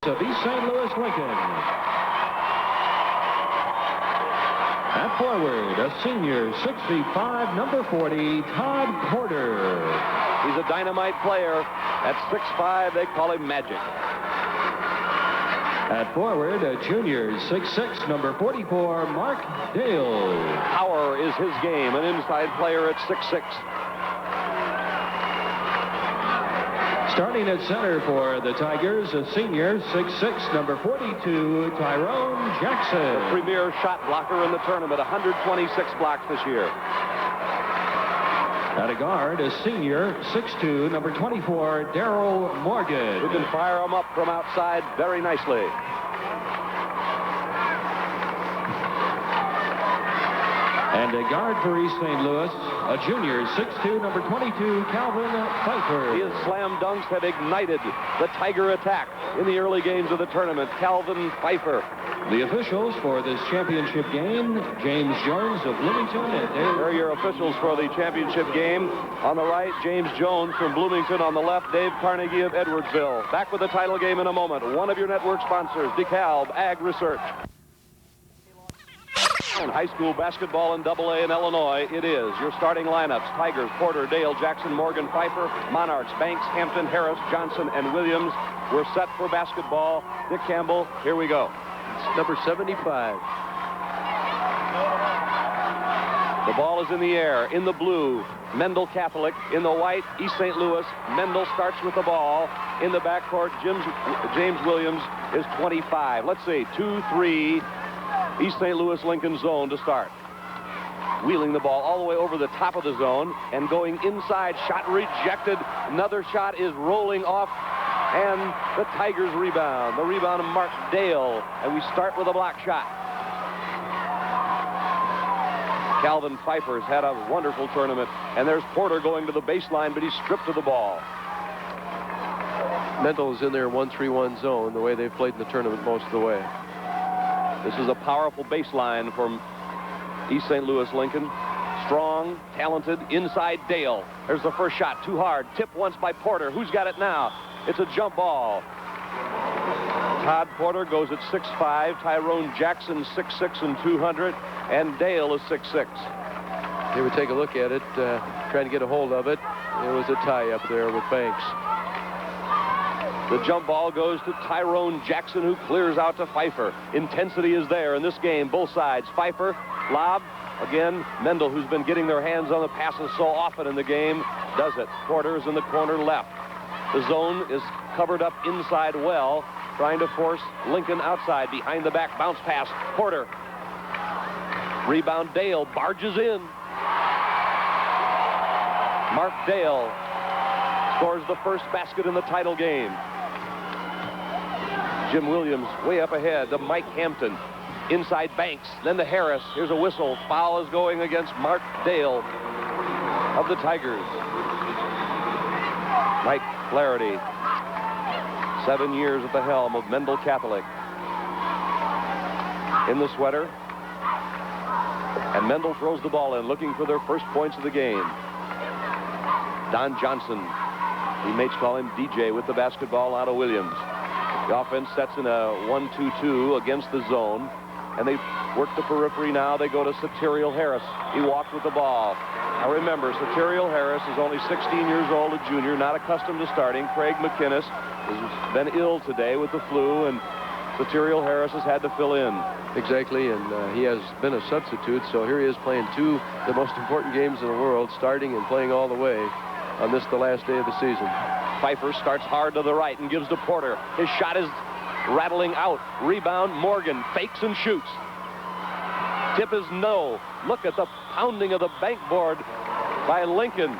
of East St. Louis Lincoln. At forward, a senior, 6'5", number 40, Todd Porter. He's a dynamite player. At 6'5", they call him Magic. At forward, a junior, 6'6", number 44, Mark Dale. Power is his game, an inside player at 6'6". Starting at center for the Tigers, a senior, 6'6", number 42, Tyrone Jackson. The premier shot blocker in the tournament, 126 blocks this year. At a guard, a senior, 6'2", number 24, Darryl Morgan. Who can fire him up from outside very nicely. And a guard for East St. Louis, a junior, 6'2", number 22, Calvin Pfeiffer. His slam dunks have ignited the Tiger attack in the early games of the tournament. Calvin Pfeiffer. The officials for this championship game, James Jones of Bloomington. There are your officials for the championship game. On the right, James Jones from Bloomington. On the left, Dave Carnegie of Edwardsville. Back with the title game in a moment. One of your network sponsors, DeKalb Ag Research. High school basketball in AA in Illinois, it is. Your starting lineups: Tigers, Porter, Dale, Jackson, Morgan, Pfeiffer. Monarchs, Banks, Hampton, Harris, Johnson, and Williams. We're set for basketball. Dick Campbell, here we go. It's number 75. The ball is in the air. In the blue, Mendel Catholic. In the white, East St. Louis. Mendel starts with the ball. In the backcourt, James Williams is 25. Let's see, 2-3. East St. Louis Lincoln zone to start. Wheeling the ball all the way over the top of the zone and going inside. Shot rejected. Another shot is rolling off. And the Tigers rebound. The rebound of Mark Dale. And we start with a block shot. Calvin Pfeiffer's had a wonderful tournament. And there's Porter going to the baseline, but he's stripped of the ball. Mendel is in their 1-3-1 zone, the way they've played in the tournament most of the way. This is a powerful baseline from East St. Louis Lincoln. Strong, talented, inside Dale. There's the first shot, too hard. Tipped once by Porter. Who's got it now? It's a jump ball. Todd Porter goes at 6'5". Tyrone Jackson, 6'6" and 200. And Dale is 6'6". They would take a look at it, trying to get a hold of it. It was a tie up there with Banks. The jump ball goes to Tyrone Jackson, who clears out to Pfeiffer. Intensity is there in this game, both sides. Pfeiffer, lob. Again, Mendel, who's been getting their hands on the passes so often in the game, does it. Porter is in the corner left. The zone is covered up inside well, trying to force Lincoln outside. Behind the back, bounce pass. Porter. Rebound, Dale barges in. Mark Dale scores the first basket in the title game. Jim Williams way up ahead to Mike Hampton. Inside Banks, then to Harris. Here's a whistle. Foul is going against Mark Dale of the Tigers. Mike Flaherty, 7 years at the helm of Mendel Catholic. In the sweater. And Mendel throws the ball in, looking for their first points of the game. Don Johnson, teammates call him DJ, with the basketball out of Williams. The offense sets in a 1-2-2 against the zone. And they work the periphery now. They go to Satirial Harris. He walked with the ball. Now remember, Satirial Harris is only 16 years old, a junior, not accustomed to starting. Craig McInnes has been ill today with the flu, and Satirial Harris has had to fill in. Exactly, and he has been a substitute, so here he is playing two of the most important games in the world, starting and playing all the way on this, the last day of the season. Pfeiffer starts hard to the right and gives to Porter. His shot is rattling out. Rebound, Morgan fakes and shoots. Tip is no. Look at the pounding of the bankboard by Lincoln.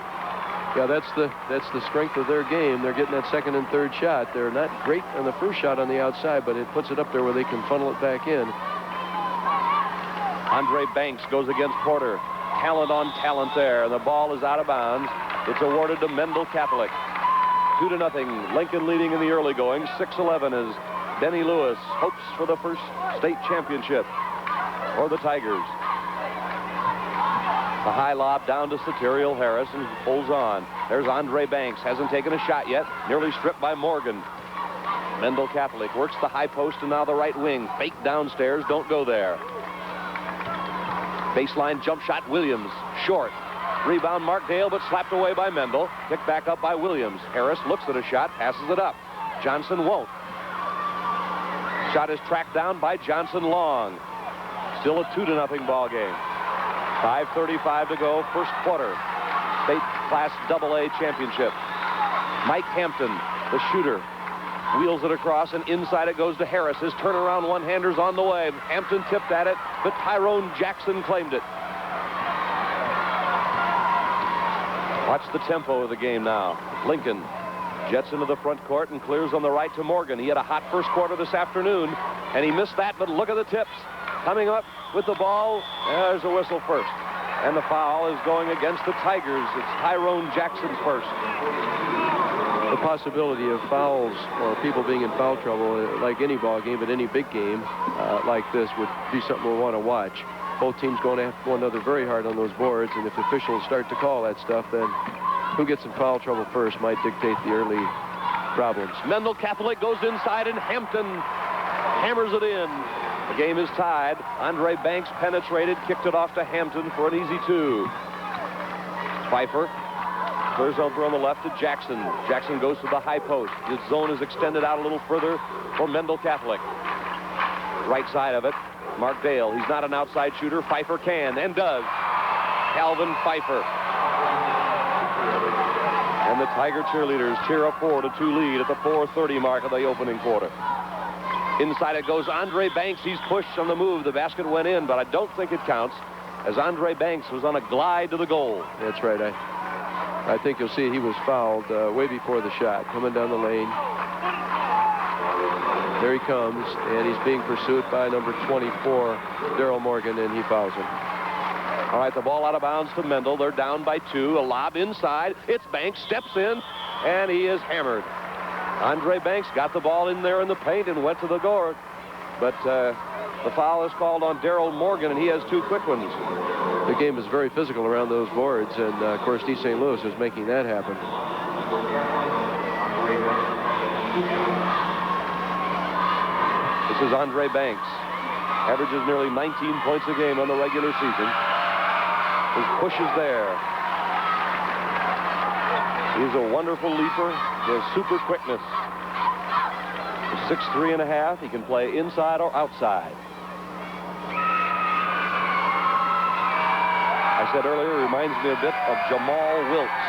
Yeah, that's the strength of their game. They're getting that second and third shot. They're not great on the first shot on the outside, but it puts it up there where they can funnel it back in. Andre Banks goes against Porter. Talent on talent there, and the ball is out of bounds. It's awarded to Mendel Catholic. 2-0. Lincoln leading in the early going. 6-11 as Benny Lewis hopes for the first state championship for the Tigers. A high lob down to Satirial Harris, and pulls on. There's Andre Banks. Hasn't taken a shot yet. Nearly stripped by Morgan. Mendel Catholic works the high post and now the right wing. Fake downstairs, don't go there. Baseline jump shot, Williams, short. Rebound, Markdale, but slapped away by Mendel. Kicked back up by Williams. Harris looks at a shot, passes it up. Johnson won't. Shot is tracked down by Johnson long. Still a 2-0 ball game. 5:35 to go, first quarter. State Class AA championship. Mike Hampton, the shooter, wheels it across, and inside it goes to Harris. His turnaround one-hander's on the way. Hampton tipped at it, but Tyrone Jackson claimed it. Watch the tempo of the game now. Lincoln jets into the front court and clears on the right to Morgan. He had a hot first quarter this afternoon, and he missed that, but look at the tips. Coming up with the ball, there's a whistle first. And the foul is going against the Tigers. It's Tyrone Jackson's first. The possibility of fouls or people being in foul trouble, like any ball game, but any big game like this, would be something we want to watch. Both teams going after one another very hard on those boards, and if officials start to call that stuff, then who gets in foul trouble first might dictate the early problems. Mendel Catholic goes inside, and Hampton hammers it in. The game is tied. Andre Banks penetrated, kicked it off to Hampton for an easy 2. Pfeiffer clears over on the left to Jackson. Jackson goes to the high post. His zone is extended out a little further for Mendel Catholic. Right side of it, Markdale. He's not an outside shooter. Pfeiffer can and does. Calvin Pfeiffer. And the Tiger cheerleaders cheer a 4-2 lead at the 4:30 mark of the opening quarter. Inside it goes Andre Banks. He's pushed on the move. The basket went in, but I don't think it counts, as Andre Banks was on a glide to the goal. That's right. I think you'll see he was fouled way before the shot, coming down the lane. There he comes, and he's being pursued by number 24, Daryl Morgan, and he fouls him. All right, the ball out of bounds to Mendel. They're down by 2. A lob inside. It's Banks, steps in, and he is hammered. Andre Banks got the ball in there in the paint and went to the guard. But the foul is called on Daryl Morgan, and he has 2 quick ones. The game is very physical around those boards, and of course, East St. Louis is making that happen. This is Andre Banks. Averages nearly 19 points a game on the regular season. His push is there. He's a wonderful leaper. He has super quickness. He's 6'3½". He can play inside or outside. I said earlier, he reminds me a bit of Jamal Wilkes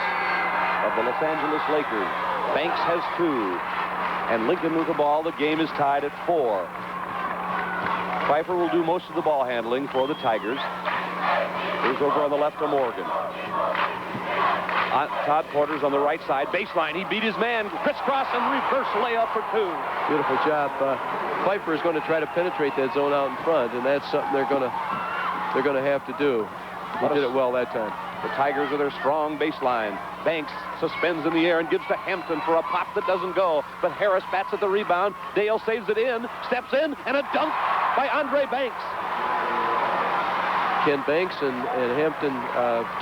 of the Los Angeles Lakers. Banks has 2. And Lincoln with the ball. The game is tied at 4. Pfeiffer will do most of the ball handling for the Tigers. Here's over on the left to Morgan. Todd Porter's on the right side. Baseline. He beat his man. Crisscross and reverse layup for 2. Beautiful job. Pfeiffer is going to try to penetrate that zone out in front, and that's something they're going to have to do. He did it well that time. The Tigers with their strong baseline. Banks suspends in the air and gives to Hampton for a pop that doesn't go. But Harris bats at the rebound. Dale saves it in, steps in, and a dunk by Andre Banks. Ken Banks and Hampton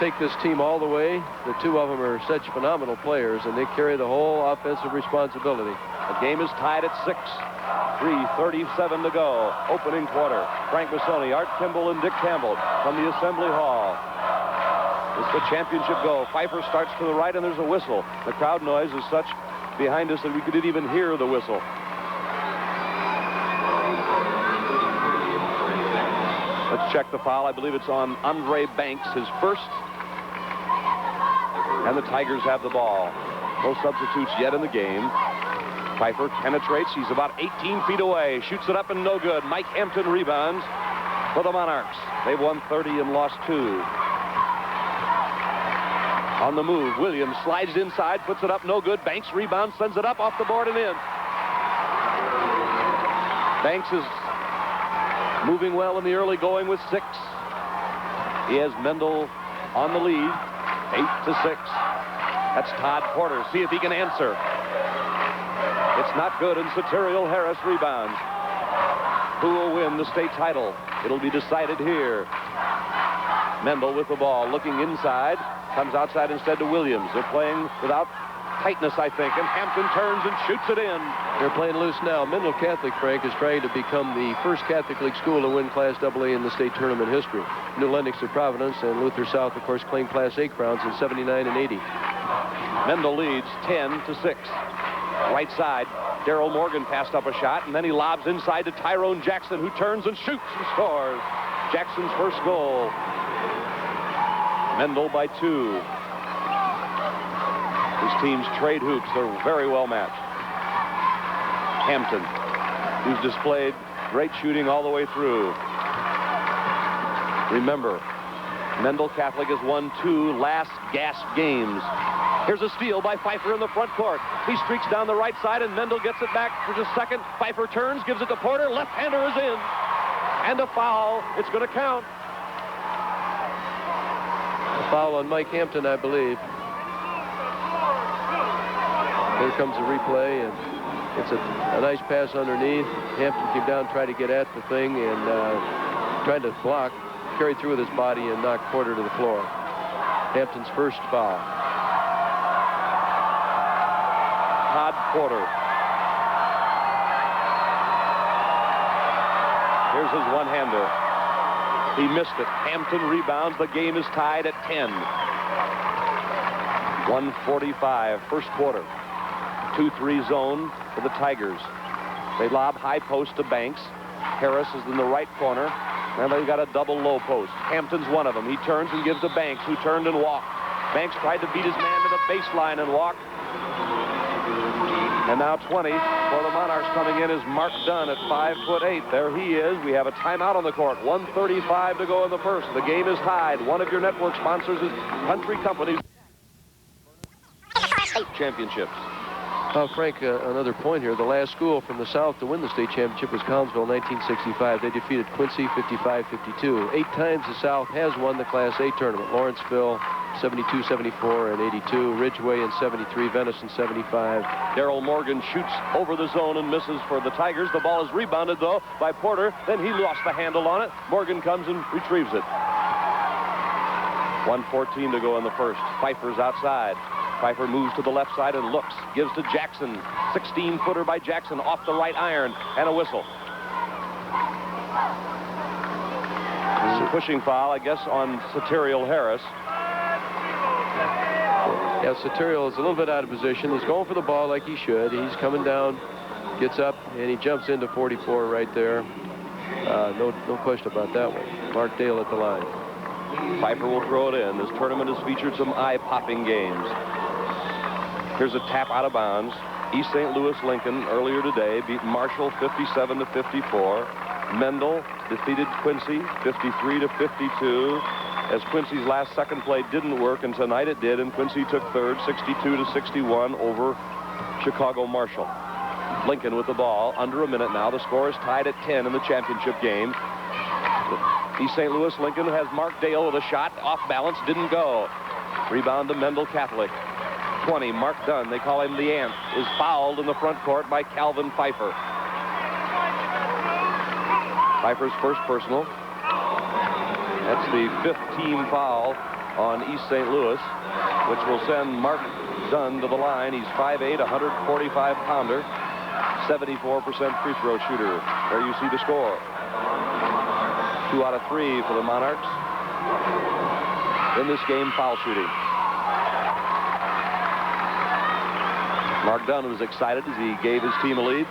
take this team all the way. The 2 of them are such phenomenal players, and they carry the whole offensive responsibility. The game is tied at 6. 3:37 to go. Opening quarter. Frank Missoni, Art Kimball, and Dick Campbell from the Assembly Hall. It's the championship goal. Pfeiffer starts to the right, and there's a whistle. The crowd noise is such behind us that we didn't even hear the whistle. Let's check the foul. I believe it's on Andre Banks, his first. And the Tigers have the ball. No substitutes yet in the game. Pfeiffer penetrates. He's about 18 feet away. Shoots it up and no good. Mike Hampton rebounds for the Monarchs. They've won 30 and lost 2. On the move, Williams slides inside, puts it up, no good. Banks rebounds, sends it up off the board and in. Banks is moving well in the early going with 6. He has Mendel on the lead, 8-6. That's Todd Porter. See if he can answer. It's not good, and Soterial Harris rebounds. Who will win the state title? It'll be decided here. Mendel with the ball, looking inside. Comes outside instead to Williams. They're playing without tightness, I think, and Hampton turns and shoots it in. They're playing loose now. Mendel Catholic, Frank, is trying to become the first Catholic League school to win Class AA in the state tournament history. New Lenox of Providence and Luther South, of course, claimed Class A crowns in 79 and 80. Mendel leads 10-6. Right side, Daryl Morgan passed up a shot, and then he lobs inside to Tyrone Jackson, who turns and shoots and scores. Jackson's first goal. Mendel by 2. His team's trade hoops are very well matched. Hampton, who's displayed great shooting all the way through. Remember, Mendel Catholic has won 2 last gasp games. Here's a steal by Pfeiffer in the front court. He streaks down the right side, and Mendel gets it back for just a second. Pfeiffer turns, gives it to Porter. Left-hander is in. And a foul. It's going to count. A foul on Mike Hampton, I believe. Here comes the replay, and it's a nice pass underneath. Hampton came down, tried to get at the thing, and tried to block, carried through with his body, and knocked Porter to the floor. Hampton's first foul. Todd Porter. Here's his one-hander. He missed it. Hampton rebounds. The game is tied at 10. 1:45, first quarter. 2-3 zone for the Tigers. They lob high post to Banks. Harris is in the right corner. And they've got a double low post. Hampton's one of them. He turns and gives to Banks, who turned and walked. Banks tried to beat his man to the baseline and walk. And now 20 for the Monarchs. Coming in is Mark Dunn at 5'8". There he is. We have a timeout on the court. 1:35 to go in the first. The game is tied. One of your network sponsors is Country Companies Championships. Frank, another point here. The last school from the South to win the state championship was Collinsville, 1965. They defeated Quincy 55-52. 8 times the South has won the Class A tournament. Lawrenceville, 72, 74, and 82. Ridgeway in 73. Venice in 75. Daryl Morgan shoots over the zone and misses for the Tigers. The ball is rebounded, though, by Porter. Then he lost the handle on it. Morgan comes and retrieves it. 1:14 to go in the first. Pfeiffer's outside. Pfeiffer moves to the left side and looks. Gives to Jackson. 16-footer by Jackson off the right iron. And a whistle. This is a pushing foul, I guess, on Satirial Harris. Yeah, Satirial is a little bit out of position. He's going for the ball like he should. He's coming down, gets up, and he jumps into 44 right there. No question about that one. Mark Dale at the line. Pfeiffer will throw it in. This tournament has featured some eye-popping games. Here's a tap out of bounds. East St. Louis Lincoln earlier today beat Marshall 57-54. Mendel defeated Quincy 53-52. As Quincy's last second play didn't work, and tonight it did, and Quincy took third 62-61 over Chicago Marshall. Lincoln with the ball, under a minute now. The score is tied at 10 in the championship game. East St. Louis Lincoln has Mark Dale with a shot, off balance, didn't go. Rebound to Mendel Catholic. 20, Mark Dunn, they call him the Ant, is fouled in the front court by Calvin Pfeiffer. Pfeiffer's first personal. That's the 5th team foul on East St. Louis, which will send Mark Dunn to the line. He's 5'8", 145-pounder, 74% free throw shooter. There you see the score. 2 out of 3 for the Monarchs. In this game, foul shooting. Mark Dunn was excited as he gave his team a lead.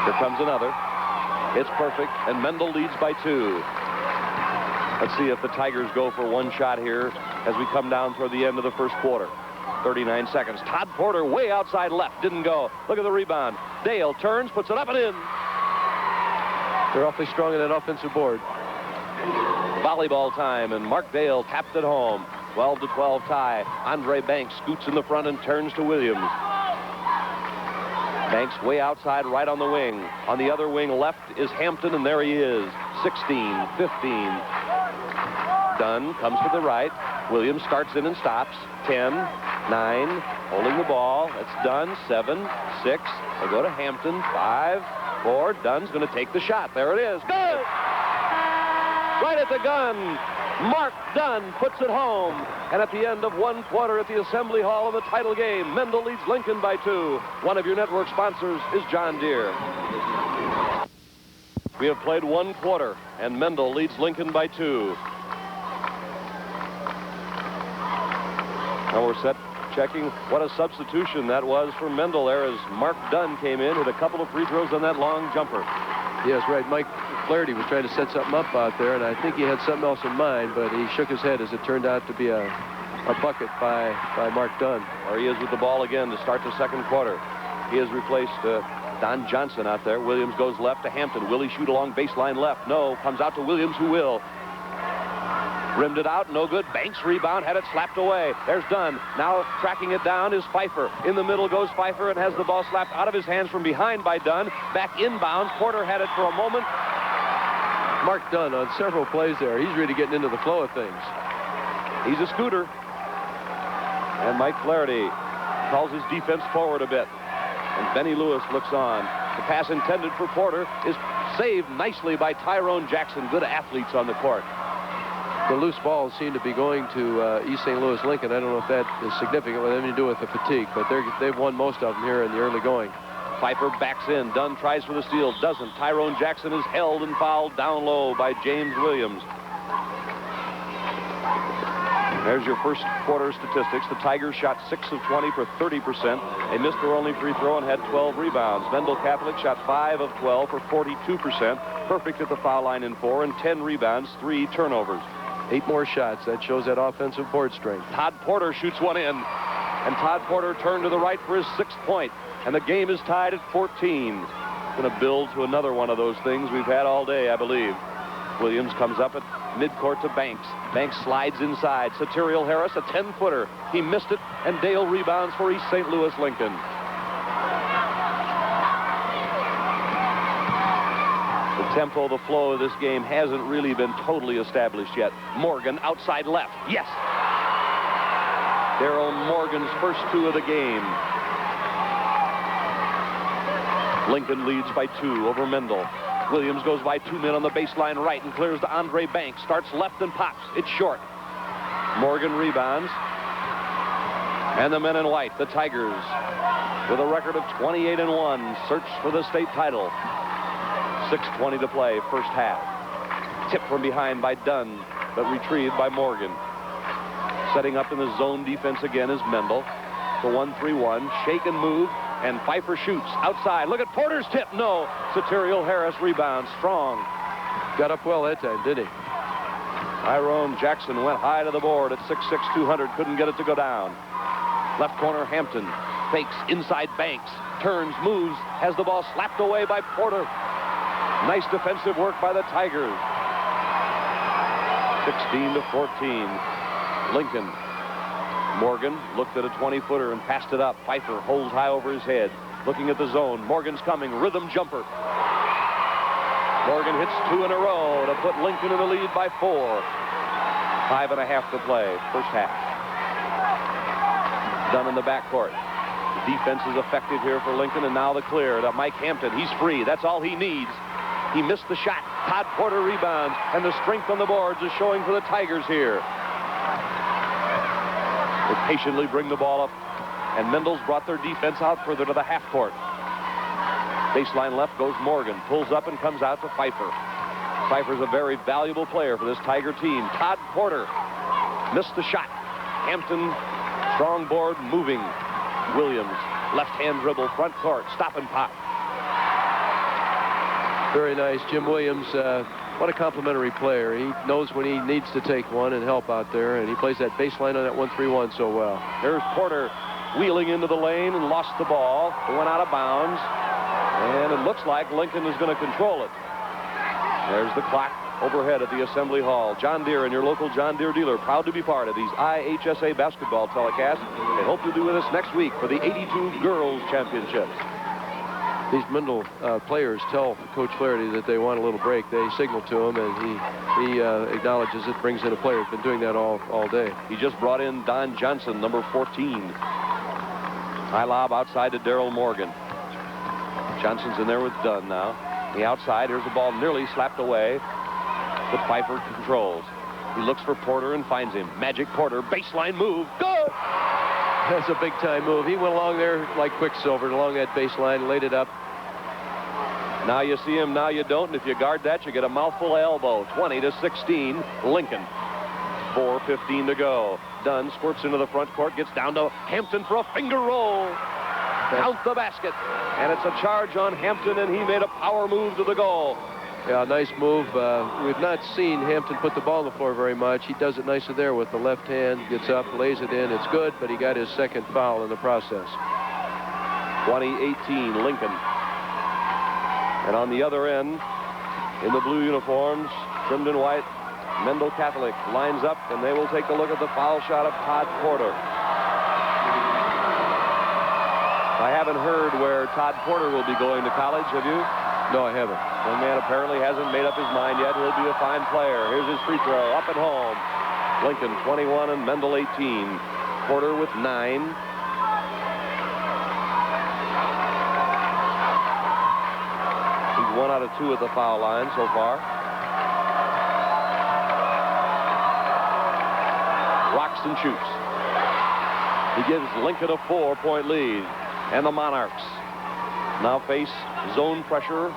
Here comes another. It's perfect, and Mendel leads by 2. Let's see if the Tigers go for one shot here as we come down toward the end of the first quarter. 39 seconds. Todd Porter way outside left. Didn't go. Look at the rebound. Dale turns, puts it up and in. They're awfully strong in that offensive board. Volleyball time, and Mark Dale tapped it home. 12-12 tie. Andre Banks scoots in the front and turns to Williams. Banks way outside right on the wing. On the other wing left is Hampton, and there he is. 16, 15. Dunn comes to the right. Williams starts in and stops. 10, 9, holding the ball. It's done. 7, 6. They go to Hampton. 5, 4. Dunn's going to take the shot. There it is. Good! right at the gun. Mark Dunn puts it home. And at the end of 1 quarter at the Assembly Hall of the title game, Mendel leads Lincoln by 2. One of your network sponsors is John Deere. We have played 1 quarter, and Mendel leads Lincoln by 2. Now we're set checking what a substitution that was for Mendel there as Mark Dunn came in, hit a couple of free throws on that long jumper. Yes, right. Mike Flaherty was trying to set something up out there, and I think he had something else in mind, but he shook his head as it turned out to be a bucket by Mark Dunn. There he is with the ball again to start the second quarter. He has replaced Don Johnson out there. Williams goes left to Hampton. Will he shoot along baseline left? No. Comes out to Williams, who will. Rimmed it out, no good. Banks rebound, had it slapped away. There's Dunn. Now tracking it down is Pfeiffer. In the middle goes Pfeiffer and has the ball slapped out of his hands from behind by Dunn. Back inbounds. Porter had it for a moment. Mark Dunn on several plays there. He's really getting into the flow of things. He's a scooter. And Mike Flaherty calls his defense forward a bit. And Benny Lewis looks on. The pass intended for Porter is saved nicely by Tyrone Jackson. Good athletes on the court. The loose balls seem to be going to East St. Louis Lincoln. I don't know if that is significant with anything to do with the fatigue, but they've won most of them here in the early going. Pfeiffer backs in. Dunn tries for the steal. Doesn't. Tyrone Jackson is held and fouled down low by James Williams. There's your first quarter statistics. The Tigers shot 6 of 20 for 30%. They missed their only free throw and had 12 rebounds. Mendel Catholic shot 5 of 12 for 42%. Perfect at the foul line in 4 and 10 rebounds, 3 turnovers. 8 more shots. That shows that offensive board strength. Todd Porter shoots one in. And Todd Porter turned to the right for his 6th point. And the game is tied at 14. Going to build to another one of those things we've had all day, I believe. Williams comes up at midcourt to Banks. Banks slides inside. Satirial Harris, a 10-footer. He missed it, and Dale rebounds for East St. Louis Lincoln. The tempo, the flow of this game hasn't really been totally established yet. Morgan outside left. Yes! Darryl Morgan's first 2 of the game. Lincoln leads by 2 over Mendel. Williams goes by 2 men on the baseline right and clears to Andre Banks. Starts left and pops. It's short. Morgan rebounds. And the men in white, the Tigers, with a record of 28-1, search for the state title. 6:20 to play, first half. Tip from behind by Dunn, but retrieved by Morgan. Setting up in the zone defense again is Mendel. The 1-3-1, shake and move, and Pfeiffer shoots outside. Look at Porter's tip. No. Satirial Harris rebounds. Strong. Got up well that time, didn't he? Tyrone Jackson went high to the board at 6'6", 200. Couldn't get it to go down. Left corner, Hampton. Fakes inside Banks. Turns, moves, has the ball slapped away by Porter. Nice defensive work by the Tigers. 16-14. Lincoln. Morgan looked at a 20-footer and passed it up. Pfeiffer holds high over his head. Looking at the zone. Morgan's coming. Rhythm jumper. Morgan hits 2 in a row to put Lincoln in the lead by 4. 5.5 to play. First half. Dunn in the backcourt. The defense is effective here for Lincoln, and now the clear to Mike Hampton. He's free. That's all he needs. He missed the shot. Todd Porter rebounds, and the strength on the boards is showing for the Tigers here. They patiently bring the ball up, and Mendel's brought their defense out further to the half court. Baseline left goes Morgan, pulls up and comes out to Pfeiffer. Pfeiffer's a very valuable player for this Tiger team. Todd Porter missed the shot. Hampton, strong board, moving. Williams, left-hand dribble, front court, stop and pop. Very nice. Jim Williams, what a complimentary player. He knows when he needs to take one and help out there, and he plays that baseline on that 1-3-1 so well. There's Porter wheeling into the lane and lost the ball. It went out of bounds, and it looks like Lincoln is going to control it. There's the clock overhead at the Assembly Hall. John Deere and your local John Deere dealer, proud to be part of these IHSA basketball telecasts. They hope you'll be with us next week for the 82 Girls Championships. These Mendel players tell Coach Flaherty that they want a little break. They signal to him, and he acknowledges it, brings in a player. He's been doing that all day. He just brought in Don Johnson, number 14. High lob outside to Darryl Morgan. Johnson's in there with Dunn now. The outside, here's the ball nearly slapped away. But Pfeiffer controls. He looks for Porter and finds him. Magic Porter, baseline move. Good! That's a big-time move. He went along there like Quicksilver, along that baseline, laid it up. Now you see him, now you don't. And if you guard that, you get a mouthful of elbow. 20-16, Lincoln. 4:15 to go. Dunn squirts into the front court, gets down to Hampton for a finger roll. Count the basket. And it's a charge on Hampton, and he made a power move to the goal. Yeah, nice move. We've not seen Hampton put the ball on the floor very much. He does it nicely there with the left hand, gets up, lays it in. It's good, but he got his second foul in the process. 20-18, Lincoln. And on the other end, in the blue uniforms, trimmed in white, Mendel Catholic lines up, and they will take a look at the foul shot of Todd Porter. I haven't heard where Todd Porter will be going to college, have you? No, I haven't. Young man apparently hasn't made up his mind yet. He'll be a fine player. Here's his free throw, up and home. Lincoln 21 and Mendel 18. Porter with 9. He's 1 out of 2 at the foul line so far. Rocks and shoots. He gives Lincoln a 4-point lead. And the Monarchs now face zone pressure.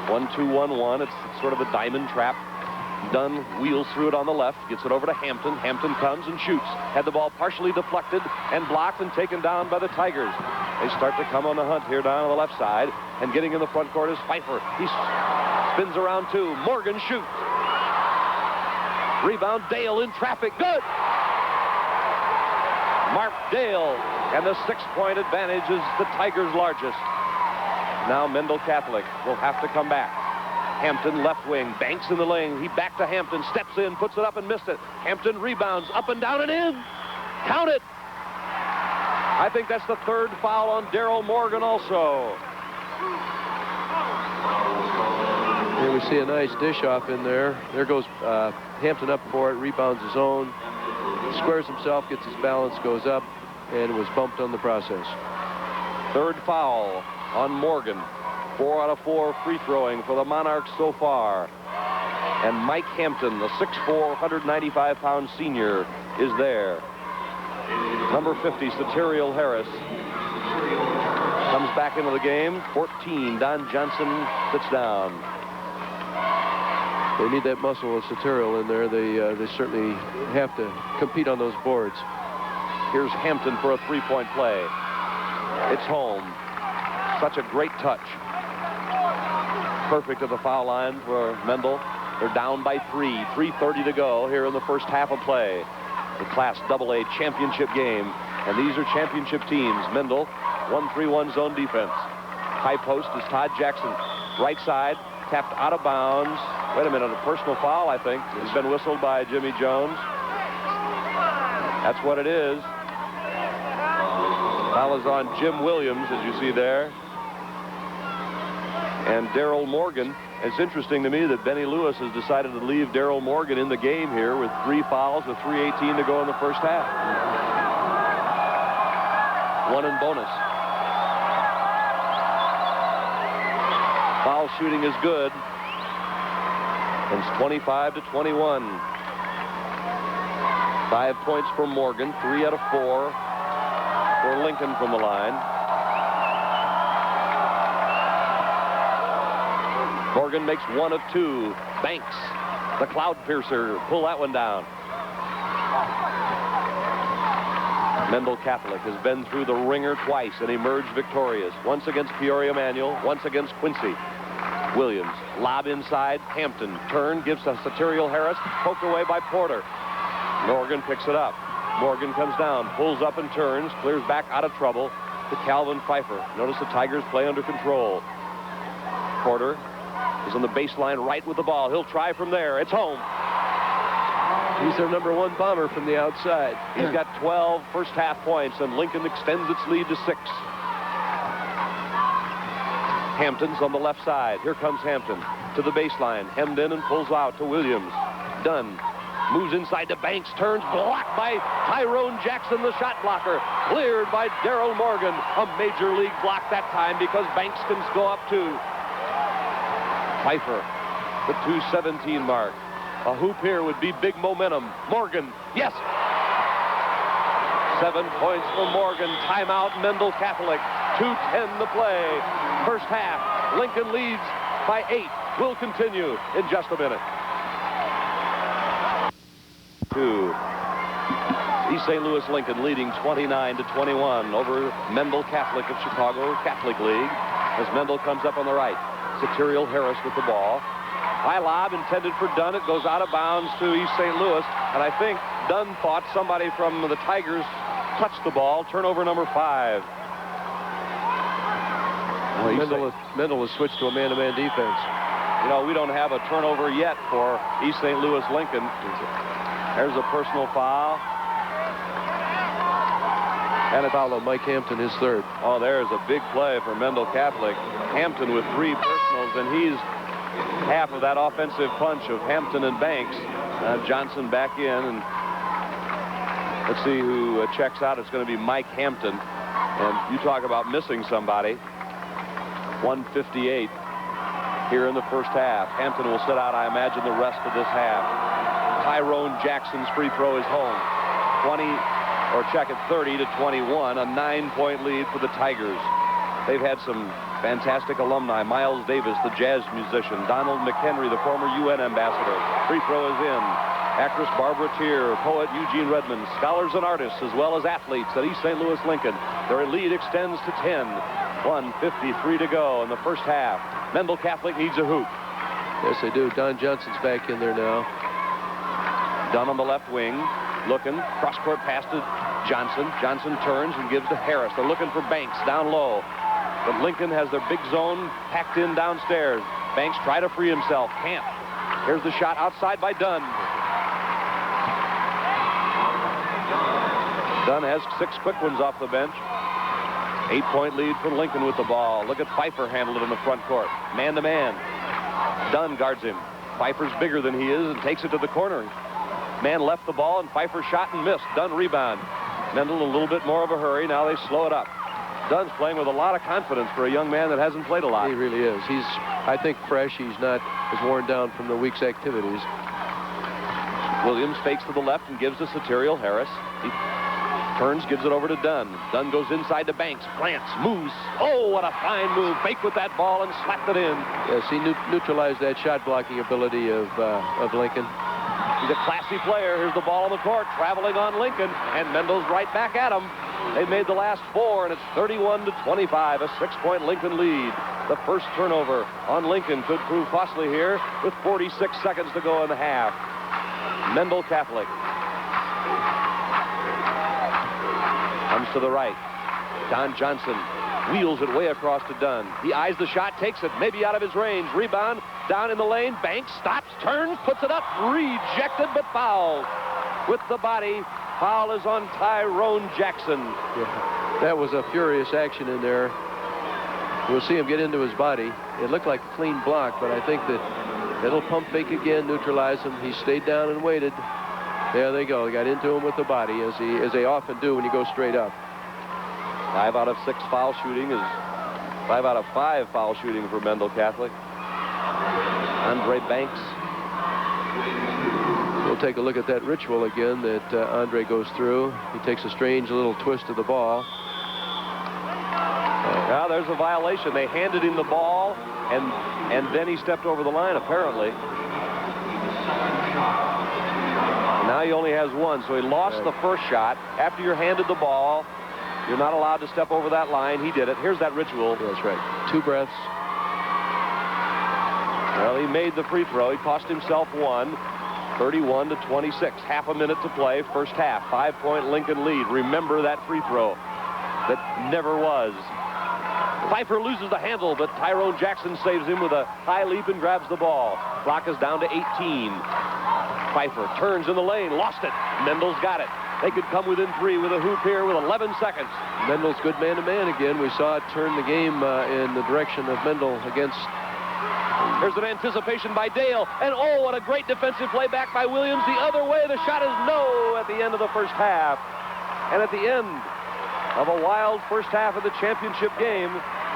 1-2-1-1. It's sort of a diamond trap. Dunn wheels through it on the left, gets it over to Hampton. Hampton comes and shoots. Had the ball partially deflected and blocked and taken down by the Tigers. They start to come on the hunt here down on the left side. And getting in the front court is Pfeiffer. He spins around two. Morgan shoots. Rebound, Dale in traffic. Good! Mark Dale. And the 6-point advantage is the Tigers' largest. Now Mendel Catholic will have to come back. Hampton left wing, Banks in the lane. He back to Hampton, steps in, puts it up and missed it. Hampton rebounds, up and down and in. Count it. I think that's the 3rd foul on Daryl Morgan also. Here we see a nice dish off in there. There goes Hampton up for it, rebounds his own. Squares himself, gets his balance, goes up, and was bumped on the process. 3rd foul on Morgan. 4 out of 4 free throwing for the Monarchs so far. And Mike Hampton, the 6'4", 195-pound senior, is there. Number 50, Satirial Harris, comes back into the game. 14, Don Johnson sits down. They need that muscle of Satirial in there. They certainly have to compete on those boards. Here's Hampton for a 3-point play. It's home. Such a great touch. Perfect at the foul line for Mendel. They're down by 3. 3:30 to go here in the first half of play. The Class AA championship game. And these are championship teams. Mendel, 1-3-1 zone defense. High post is Todd Jackson. Right side, tapped out of bounds. Wait a minute, a personal foul, I think. It's been whistled by Jimmy Jones. That's what it is. Foul is on Jim Williams, as you see there. And Daryl Morgan. It's interesting to me that Benny Lewis has decided to leave Daryl Morgan in the game here with 3 fouls with 3:18 to go in the first half. 1 in bonus. Foul shooting is good. And it's 25-21. 5 points for Morgan, 3 out of 4 for Lincoln from the line. Morgan makes 1 of 2. Banks, the cloud piercer, pull that one down. Mendel Catholic has been through the ringer twice and emerged victorious. Once against Peoria Manual, once against Quincy. Williams, lob inside, Hampton. Turn, gives to Satirial Harris, poked away by Porter. Morgan picks it up. Morgan comes down, pulls up and turns, clears back out of trouble to Calvin Pfeiffer. Notice the Tigers play under control. Porter is on the baseline right with the ball. He'll try from there. It's home. He's their number 1 bomber from the outside. He's got 12 first half points, and Lincoln extends its lead to 6. Hampton's on the left side. Here comes Hampton to the baseline. Hemmed in and pulls out to Williams. Dunn moves inside to Banks. Turns, blocked by Tyrone Jackson, the shot blocker. Cleared by Daryl Morgan. A major league block that time because Banks can go up too. Pfeiffer, the 2:17 mark. A hoop here would be big momentum. Morgan, yes! 7 points for Morgan. Timeout, Mendel Catholic. 2:10 to play. First half. Lincoln leads by 8. We'll continue in just a minute. East St. Louis Lincoln leading 29-21 over Mendel Catholic of Chicago Catholic League as Mendel comes up on the right. Satirial Harris with the ball. High lob intended for Dunn. It goes out of bounds to East St. Louis, and I think Dunn thought somebody from the Tigers touched the ball. Turnover number 5. Mendel has switched to a man-to-man defense. You know, we don't have a turnover yet for East St. Louis Lincoln. There's a personal foul. And a foul on Mike Hampton, his 3rd. Oh, there's a big play for Mendel Catholic. Hampton with 3 personals, and he's half of that offensive punch of Hampton and Banks. Johnson back in, and let's see who checks out. It's going to be Mike Hampton. And you talk about missing somebody. 1:58 here in the first half. Hampton will sit out, I imagine, the rest of this half. Tyrone Jackson's free throw is home. 30-21, a 9-point lead for the Tigers. They've had some fantastic alumni. Miles Davis, the jazz musician. Donald McHenry, the former UN ambassador. Free throw is in. Actress Barbara Tier, poet Eugene Redmond, scholars and artists, as well as athletes at East St. Louis Lincoln. Their lead extends to 10. 1:53 to go in the first half. Mendel Catholic needs a hoop. Yes, they do. Don Johnson's back in there now. Dunn on the left wing, looking. Cross-court pass to Johnson. Johnson turns and gives to Harris. They're looking for Banks down low. But Lincoln has their big zone packed in downstairs. Banks try to free himself. Can't. Here's the shot outside by Dunn. Dunn has 6 quick ones off the bench. 8-point lead for Lincoln with the ball. Look at Pfeiffer handle it in the front court. Man-to-man. Dunn guards him. Pfeiffer's bigger than he is and takes it to the corner. Man left the ball, and Pfeiffer shot and missed. Dunn rebound. Mendel a little bit more of a hurry. Now they slow it up. Dunn's playing with a lot of confidence for a young man that hasn't played a lot. He really is. He's, I think, fresh. He's not as worn down from the week's activities. Williams fakes to the left and gives to Satirial Harris. He turns, gives it over to Dunn. Dunn goes inside to Banks, plants, moves. Oh, what a fine move. Fake with that ball and slapped it in. Yes, he neutralized that shot blocking ability of Lincoln. He's a classy player. Here's the ball on the court, traveling on Lincoln, and Mendel's right back at him. They made the last 4, and it's 31-25, a 6-point Lincoln lead. The first turnover on Lincoln could prove costly here with 46 seconds to go in the half. Mendel Catholic comes to the right. Don Johnson wheels it way across to Dunn. He eyes the shot, takes it, maybe out of his range. Rebound, down in the lane. Banks stops, turns, puts it up. Rejected, but fouled. With the body, foul is on Tyrone Jackson. Yeah, that was a furious action in there. We'll see him get into his body. It looked like a clean block, but I think that it'll pump fake again, neutralize him. He stayed down and waited. There they go. They got into him with the body, as they often do when you go straight up. 5 out of 6 foul shooting is 5 out of 5 foul shooting for Mendel Catholic. Andre Banks. We'll take a look at that ritual again that Andre goes through. He takes a strange little twist of the ball. Now there's a violation. They handed him the ball, and then he stepped over the line, apparently. Now he only has 1, so he lost the first shot. After you're handed the ball, you're not allowed to step over that line. He did it. Here's that ritual. That's right. 2 breaths. Well, he made the free throw. He cost himself 1. 31-26. Half a minute to play. First half. 5-point Lincoln lead. Remember that free throw that never was. Pfeiffer loses the handle, but Tyrone Jackson saves him with a high leap and grabs the ball. Clock is down to 18. Pfeiffer turns in the lane. Lost it. Mendel's got it. They could come within 3 with a hoop here with 11 seconds. Mendel's good man-to-man again. We saw it turn the game in the direction of Mendel against... There's an anticipation by Dale. And oh, what a great defensive play back by Williams. The other way, the shot is no at the end of the first half. And at the end of a wild first half of the championship game,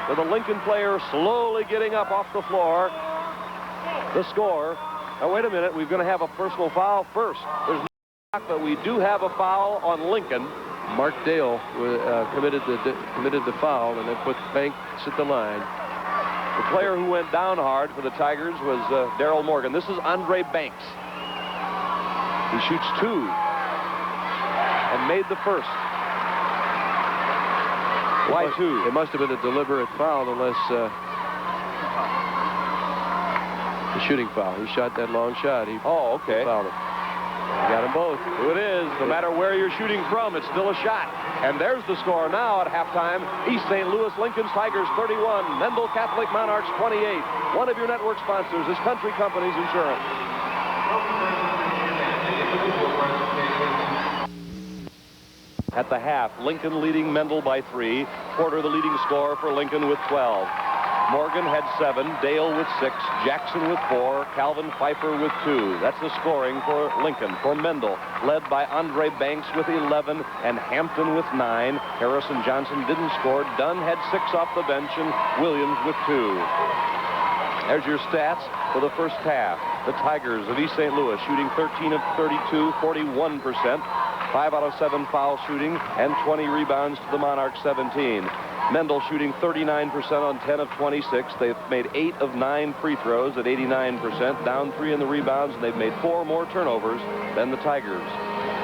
with a Lincoln player slowly getting up off the floor, the score, Now, wait a minute. We're going to have a personal foul first. There's no block, but we do have a foul on Lincoln. Mark Dale committed the foul and then put Banks at the line. The player who went down hard for the Tigers was Darrell Morgan. This is Andre Banks. He shoots 2 and made the first. Why 2? It must have been a deliberate foul unless the shooting foul. He shot that long shot. He fouled him. He got them both. Who it is, no matter where you're shooting from, it's still a shot. And there's the score now at halftime. East St. Louis Lincoln's Tigers 31, Mendel Catholic Monarchs 28. One of your network sponsors is Country Companies Insurance. At the half, Lincoln leading Mendel by 3. Porter the leading scorer for Lincoln with 12. Morgan had 7, Dale with 6, Jackson with 4, Calvin Pfeiffer with 2. That's the scoring for Lincoln. For Mendel, led by Andre Banks with 11 and Hampton with 9. Harrison Johnson didn't score. Dunn had 6 off the bench and Williams with 2. There's your stats for the first half. The Tigers of East St. Louis shooting 13 of 32, 41%. 5 out of 7 foul shooting and 20 rebounds to the Monarchs 17. Mendel shooting 39% on 10 of 26. They've made 8 of 9 free throws at 89%, down 3 in the rebounds, and they've made 4 more turnovers than the Tigers.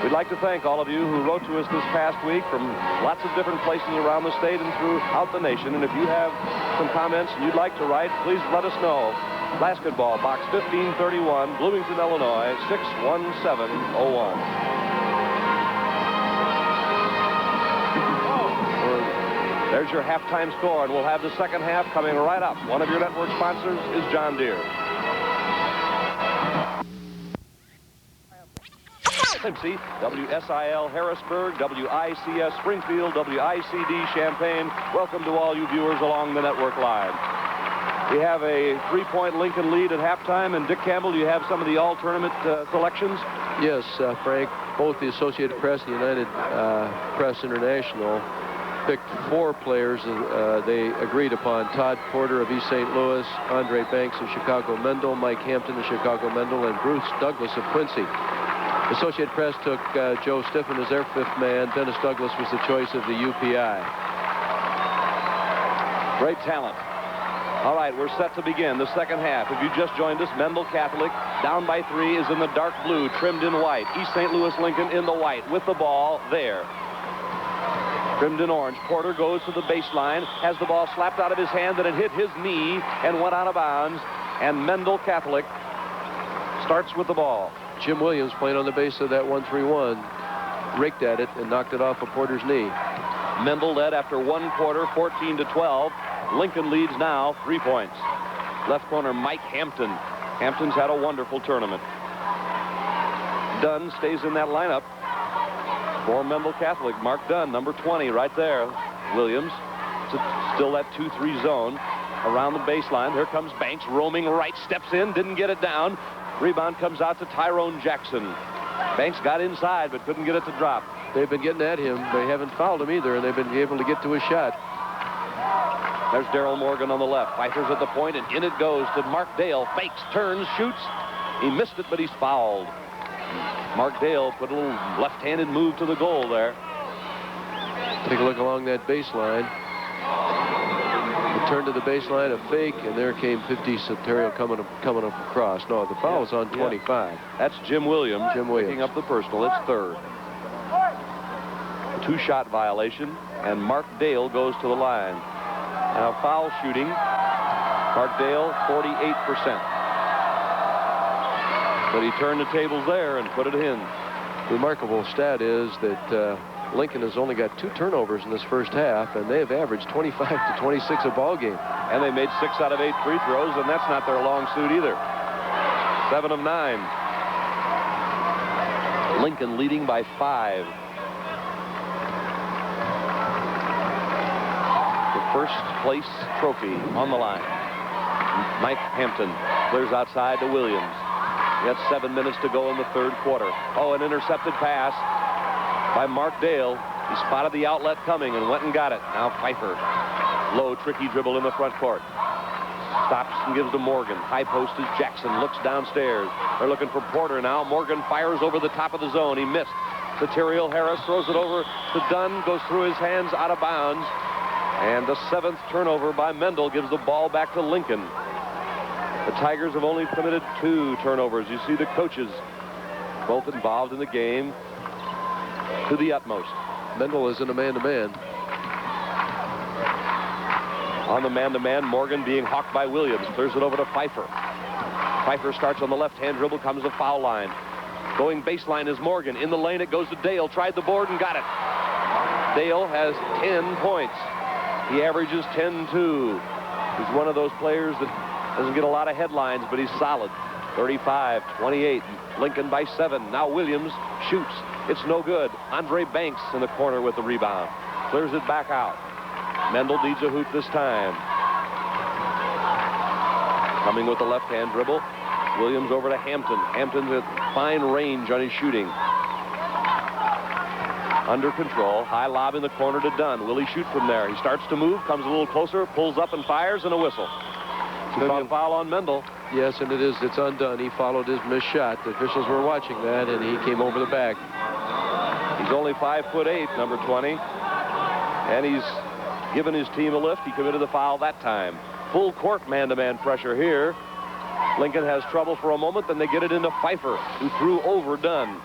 We'd like to thank all of you who wrote to us this past week from lots of different places around the state and throughout the nation. And if you have some comments and you'd like to write, please let us know. Basketball, Box 1531, Bloomington, Illinois, 61701. There's your halftime score, and we'll have the second half coming right up. One of your network sponsors is John Deere. WSIL Harrisburg, WICS Springfield, WICD Champaign. Welcome to all you viewers along the network line. We have a 3-point Lincoln lead at halftime, and Dick Campbell, do you have some of the all-tournament selections? Yes, Frank. Both the Associated Press and United Press International picked 4 players they agreed upon. Todd Porter of East St. Louis, Andre Banks of Chicago Mendel, Mike Hampton of Chicago Mendel, and Bruce Douglas of Quincy. Associated Press took Joe Stiffen as their 5th man. Dennis Douglas was the choice of the UPI. Great talent. All right, we're set to begin the second half. If you just joined us, Mendel Catholic, down by 3, is in the dark blue, trimmed in white. East St. Louis Lincoln in the white, with the ball there. Trimmed in orange. Porter goes to the baseline, has the ball slapped out of his hand, and it hit his knee and went out of bounds. And Mendel Catholic starts with the ball. Jim Williams, playing on the base of that 1-3-1, raked at it and knocked it off of Porter's knee. Mendel led after 1 quarter, 14-12. Lincoln leads now 3 points. Left corner, Mike Hampton. Hampton's had a wonderful tournament. Dunn stays in that lineup for Mendel Catholic. Mark Dunn, number 20, right there. Williams, still that 2-3 zone around the baseline. Here comes Banks, roaming right, steps in, didn't get it down. Rebound comes out to Tyrone Jackson. Banks got inside, but couldn't get it to drop. They've been getting at him. They haven't fouled him either, and they've been able to get to his shot. There's Darrell Morgan on the left. Pfeiffer's at the point, and in it goes to Mark Dale. Fakes, turns, shoots. He missed it, but he's fouled. Mark Dale put a little left-handed move to the goal there. Take a look along that baseline. Return to the baseline, a fake, and there came 50 Soterio coming up across. No, the foul was on 25. That's Jim Williams. Picking Jim up the personal. It's 3rd. 2-shot violation, and Mark Dale goes to the line. Now foul shooting. Mark Dale, 48%. But he turned the tables there and put it in. Remarkable stat is that Lincoln has only got 2 turnovers in this first half, and they have averaged 25 to 26 a ball game. And they made 6 out of 8 free throws, and that's not their long suit either. 7 of 9. Lincoln leading by 5. The first place trophy on the line. Mike Hampton clears outside to Williams. He got 7 minutes to go in the 3rd quarter. Oh, an intercepted pass by Mark Dale. He spotted the outlet coming and went and got it. Now Pfeiffer. Low, tricky dribble in the front court. Stops and gives to Morgan. High post is Jackson. Looks downstairs. They're looking for Porter now. Morgan fires over the top of the zone. He missed. Satirial Harris throws it over to Dunn. Goes through his hands out of bounds. And the 7th turnover by Mendel gives the ball back to Lincoln. The Tigers have only committed 2 turnovers. You see the coaches both involved in the game to the utmost. Mendel is in a man-to-man. On the man-to-man, Morgan being hawked by Williams. Clears it over to Pfeiffer. Pfeiffer starts on the left-hand dribble, comes the foul line. Going baseline is Morgan. In the lane, it goes to Dale. Tried the board and got it. Dale has 10 points. He averages 10-2. He's one of those players that doesn't get a lot of headlines, but he's solid. 35-28. Lincoln by 7. Now Williams shoots. It's no good. Andre Banks in the corner with the rebound. Clears it back out. Mendel needs a hoop this time. Coming with the left-hand dribble. Williams over to Hampton. Hampton's at fine range on his shooting. Under control. High lob in the corner to Dunn. Will he shoot from there? He starts to move, comes a little closer, pulls up and fires, and a whistle. He caught a foul on Mendel. Yes, and it's undone. He followed his missed shot. The officials were watching that, and he came over the back. He's only 5'8", number 20. And he's given his team a lift. He committed the foul that time. Full court man-to-man pressure here. Lincoln has trouble for a moment, then they get it into Pfeiffer, who threw over Dunn.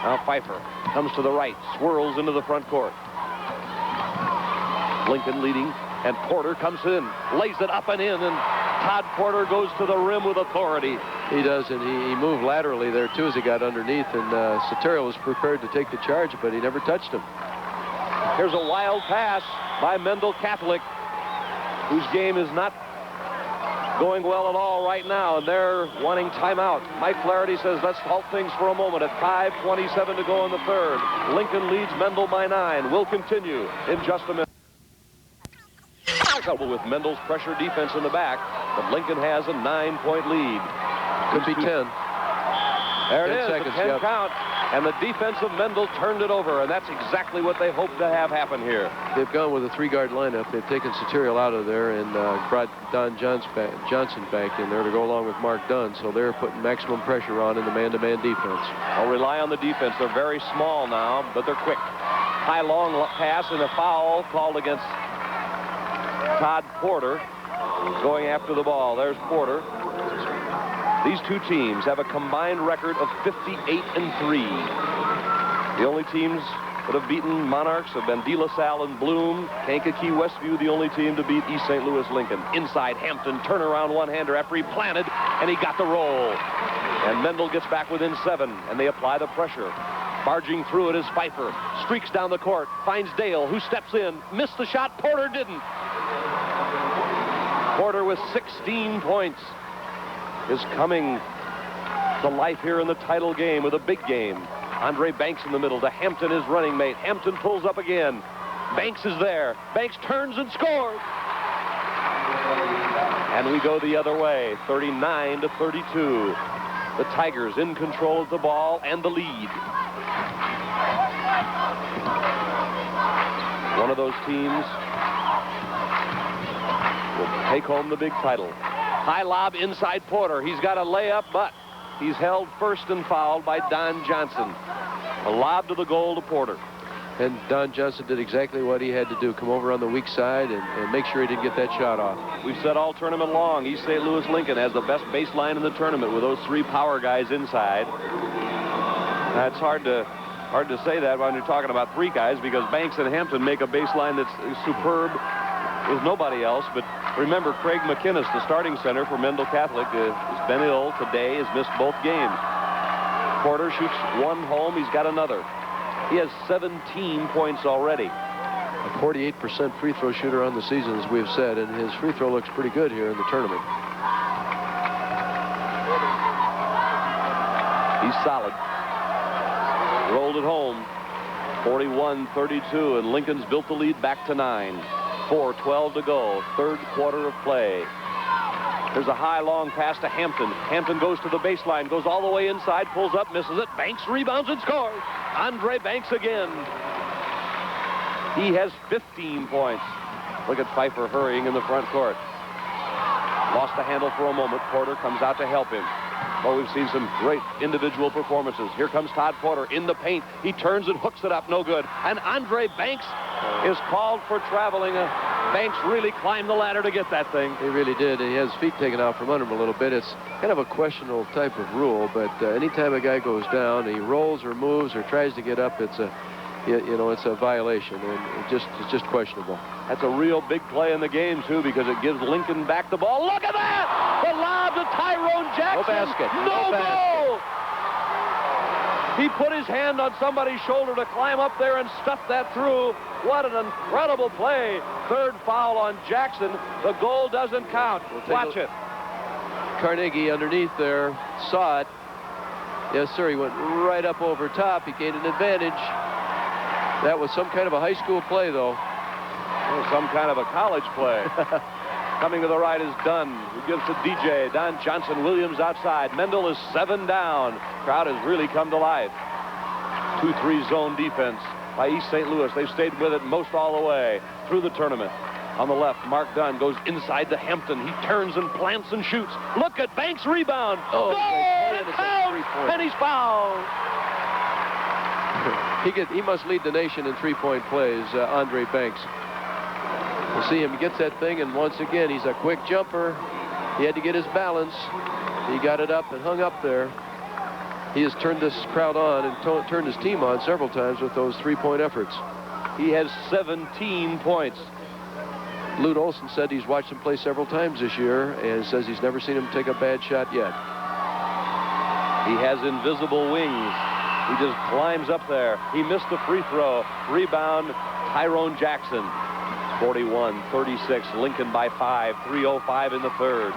Now Pfeiffer comes to the right, swirls into the front court. Lincoln leading, and Porter comes in, lays it up and in, and Todd Porter goes to the rim with authority. He does, and he moved laterally there, too, as he got underneath, and Soterio was prepared to take the charge, but he never touched him. Here's a wild pass by Mendel Catholic, whose game is not going well at all right now, and they're wanting timeout. Mike Flaherty says let's halt things for a moment at 5:27 to go in the third. Lincoln leads Mendel by 9. We'll continue in just a minute. Trouble with Mendel's pressure defense in the back, but Lincoln has a 9-point lead. Could be 10. There it 10 is, seconds, the 10 yep. count, and the defense of Mendel turned it over, and that's exactly what they hope to have happen here. They've gone with a 3-guard lineup. They've taken Soterial out of there and brought Don Johnson back in there to go along with Mark Dunn, so they're putting maximum pressure on in the man-to-man defense. I'll rely on the defense. They're very small now, but they're quick. High long pass and a foul called against Todd Porter going after the ball. There's Porter. These two teams have a combined record of 58-3. The only teams that have beaten Monarchs have been De La Salle and Bloom. Kankakee Westview, the only team to beat East St. Louis Lincoln. Inside Hampton, turnaround one-hander after he planted, and he got the roll. And Mendel gets back within 7, and they apply the pressure. Barging through it is Pfeiffer. Streaks down the court, finds Dale, who steps in. Missed the shot, Porter didn't. Porter with 16 points is coming to life here in the title game with a big game. Andre Banks in the middle to Hampton, his running mate. Hampton pulls up again. Banks is there. Banks turns and scores. And we go the other way, 39-32. The Tigers in control of the ball and the lead. One of those teams will take home the big title. High lob inside Porter. He's got a layup, but he's held first and fouled by Don Johnson. A lob to the goal to Porter. And Don Johnson did exactly what he had to do. Come over on the weak side and make sure he didn't get that shot off. We've said all tournament long, East St. Louis Lincoln has the best baseline in the tournament with those 3 power guys inside. Now, it's hard to say that when you're talking about 3 guys, because Banks and Hampton make a baseline that's superb with nobody else. But remember, Craig McInnes, the starting center for Mendel Catholic, has been ill today, has missed both games. Porter shoots 1 home, he's got another. He has 17 points already. A 48% free throw shooter on the season, as we've said, and his free throw looks pretty good here in the tournament. He's solid. Rolled it home. 41-32, and Lincoln's built the lead back to 9. 4:12 to go. 3rd quarter of play. There's a high, long pass to Hampton. Hampton goes to the baseline, goes all the way inside, pulls up, misses it. Banks rebounds and scores. Andre Banks again. He has 15 points. Look at Pfeiffer hurrying in the front court. Lost the handle for a moment. Porter comes out to help him. Well, we've seen some great individual performances. Here comes Todd Porter in the paint. He turns and hooks it up. No good. And Andre Banks is called for traveling. Banks really climbed the ladder to get that thing. He really did. He has his feet taken out from under him a little bit. It's kind of a questionable type of rule, but anytime a guy goes down, he rolls or moves or tries to get up, it's a, it's a violation, and it's just questionable. That's a real big play in the game, too, because it gives Lincoln back the ball. Look at that! The lob to Tyrone Jackson. No basket. No goal! He put his hand on somebody's shoulder to climb up there and stuff that through. What an incredible play. Third foul on Jackson. The goal doesn't count. Watch it. Carnegie underneath there saw it. Yes, sir. He went right up over top. He gained an advantage. That was some kind of a high school play, though. Well, some kind of a college play. Coming to the right is Dunn, who gives to DJ. Don Johnson, Williams outside. Mendel is 7 down. Crowd has really come to life. 2-3 zone defense by East St. Louis. They've stayed with it most all the way through the tournament. On the left, Mark Dunn goes inside to Hampton. He turns and plants and shoots. Look at Banks' rebound. Oh, goal! It counts! And he's fouled. He must lead the nation in three-point plays, Andre Banks. We'll see him. He gets that thing, and once again, he's a quick jumper. He had to get his balance. He got it up and hung up there. He has turned this crowd on and turned his team on several times with those three-point efforts. He has 17 points. Lute Olson said he's watched him play several times this year and says he's never seen him take a bad shot yet. He has invisible wings. He just climbs up there. He missed the free throw. Rebound, Tyrone Jackson. 41-36, Lincoln by 5. 3:05 in the third.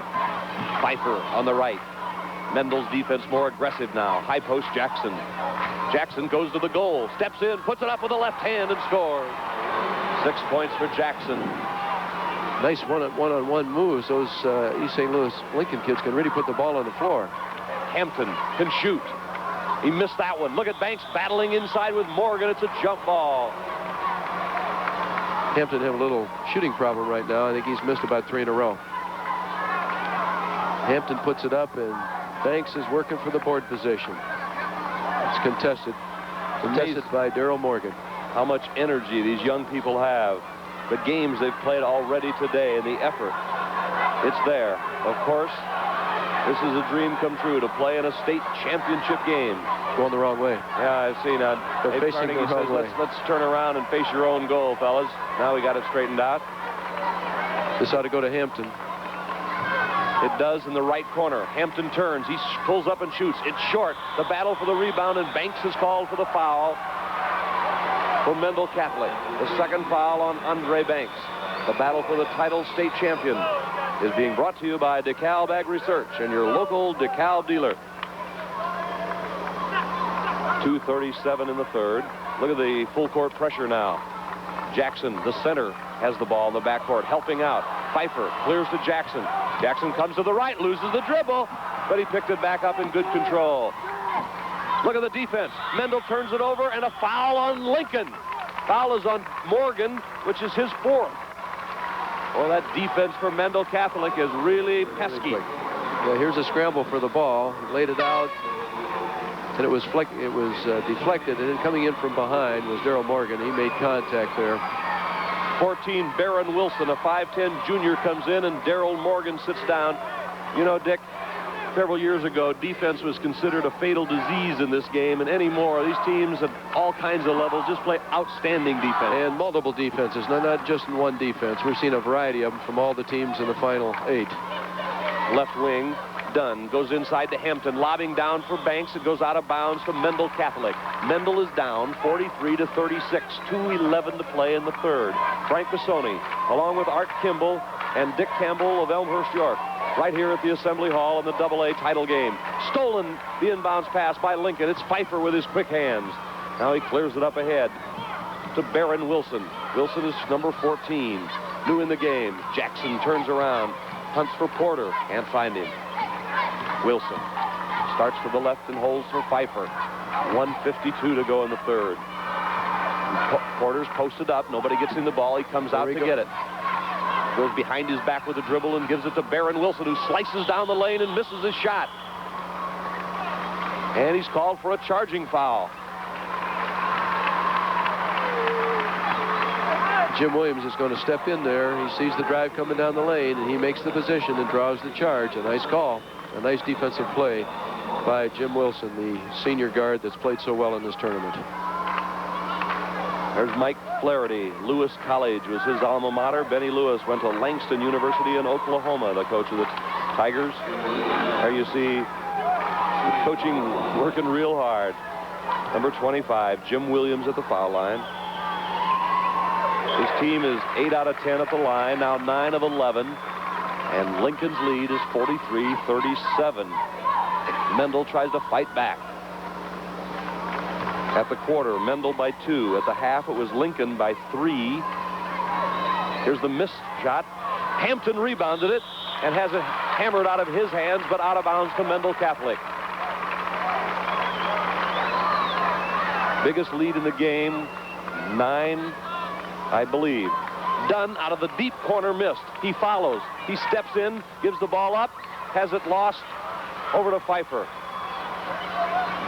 Pfeiffer on the right. Mendel's defense more aggressive now. High post Jackson. Jackson goes to the goal, steps in, puts it up with the left hand and scores. 6 points for Jackson. Nice one-on-one moves. Those East St. Louis Lincoln kids can really put the ball on the floor. Hampton can shoot. He missed that one. Look at Banks battling inside with Morgan. It's a jump ball. Hampton have a little shooting problem right now. I think he's missed about 3 in a row. Hampton puts it up, and Banks is working for the board position. It's contested. Contested by Daryl Morgan. How much energy these young people have. The games they've played already today and the effort. It's there. Of course, this is a dream come true to play in a state championship game. Going the wrong way. Yeah, I've seen that. They're facing the wrong way. Let's turn around and face your own goal, fellas. Now we got it straightened out. This ought to go to Hampton. It does in the right corner. Hampton turns. He pulls up and shoots. It's short. The battle for the rebound, and Banks is called for the foul for Mendel Catholic. The second foul on Andre Banks. The battle for the title state champion is being brought to you by DeKalb Ag Research and your local DeKalb dealer. 2:37 in the third. Look at the full court pressure now. Jackson, the center, has the ball in the backcourt, helping out. Pfeiffer clears to Jackson. Jackson comes to the right, loses the dribble, but he picked it back up in good control. Look at the defense. Mendel turns it over, and a foul on Lincoln. Foul is on Morgan, which is his 4th. Well, that defense for Mendel Catholic is really pesky. Yeah, here's a scramble for the ball. He laid it out, and it was deflected, and then coming in from behind was Daryl Morgan. He made contact there. 14, Barron Wilson, a 5'10 junior, comes in, and Daryl Morgan sits down. You know, Dick, several years ago, defense was considered a fatal disease in this game, and anymore, these teams at all kinds of levels just play outstanding defense. And multiple defenses, not just in one defense. We've seen a variety of them from all the teams in the final 8. Left wing, Dunn goes inside to Hampton, lobbing down for Banks. It goes out of bounds to Mendel Catholic. Mendel is down 43-36, 2:11 to play in the third. Frank Bissoni, along with Art Kimball and Dick Campbell of Elmhurst, York, right here at the Assembly Hall in the AA title game. Stolen the inbounds pass by Lincoln. It's Pfeiffer with his quick hands. Now he clears it up ahead to Barron Wilson. Wilson is number 14, new in the game. Jackson turns around, hunts for Porter, can't find him. Wilson starts to the left and holds for Pfeiffer. 1:52 to go in the third. Porter's posted up. Nobody gets in the ball. He comes out to get it. Goes behind his back with a dribble and gives it to Baron Wilson, who slices down the lane and misses his shot. And he's called for a charging foul. Jim Williams is going to step in there. He sees the drive coming down the lane, and he makes the position and draws the charge. A nice call. A nice defensive play by Jim Wilson, the senior guard that's played so well in this tournament. There's Mike Flaherty. Lewis College was his alma mater. Benny Lewis went to Langston University in Oklahoma, the coach of the Tigers. There you see the coaching working real hard. Number 25, Jim Williams at the foul line. His team is 8 out of 10 at the line, now 9 of 11. And Lincoln's lead is 43-37. Mendel tries to fight back. At the quarter, Mendel by 2. At the half, it was Lincoln by 3. Here's the missed shot. Hampton rebounded it and has it hammered out of his hands, but out of bounds to Mendel Catholic. Biggest lead in the game, 9, I believe. Dunn out of the deep corner, missed. He follows. He steps in, gives the ball up, has it lost over to Pfeiffer.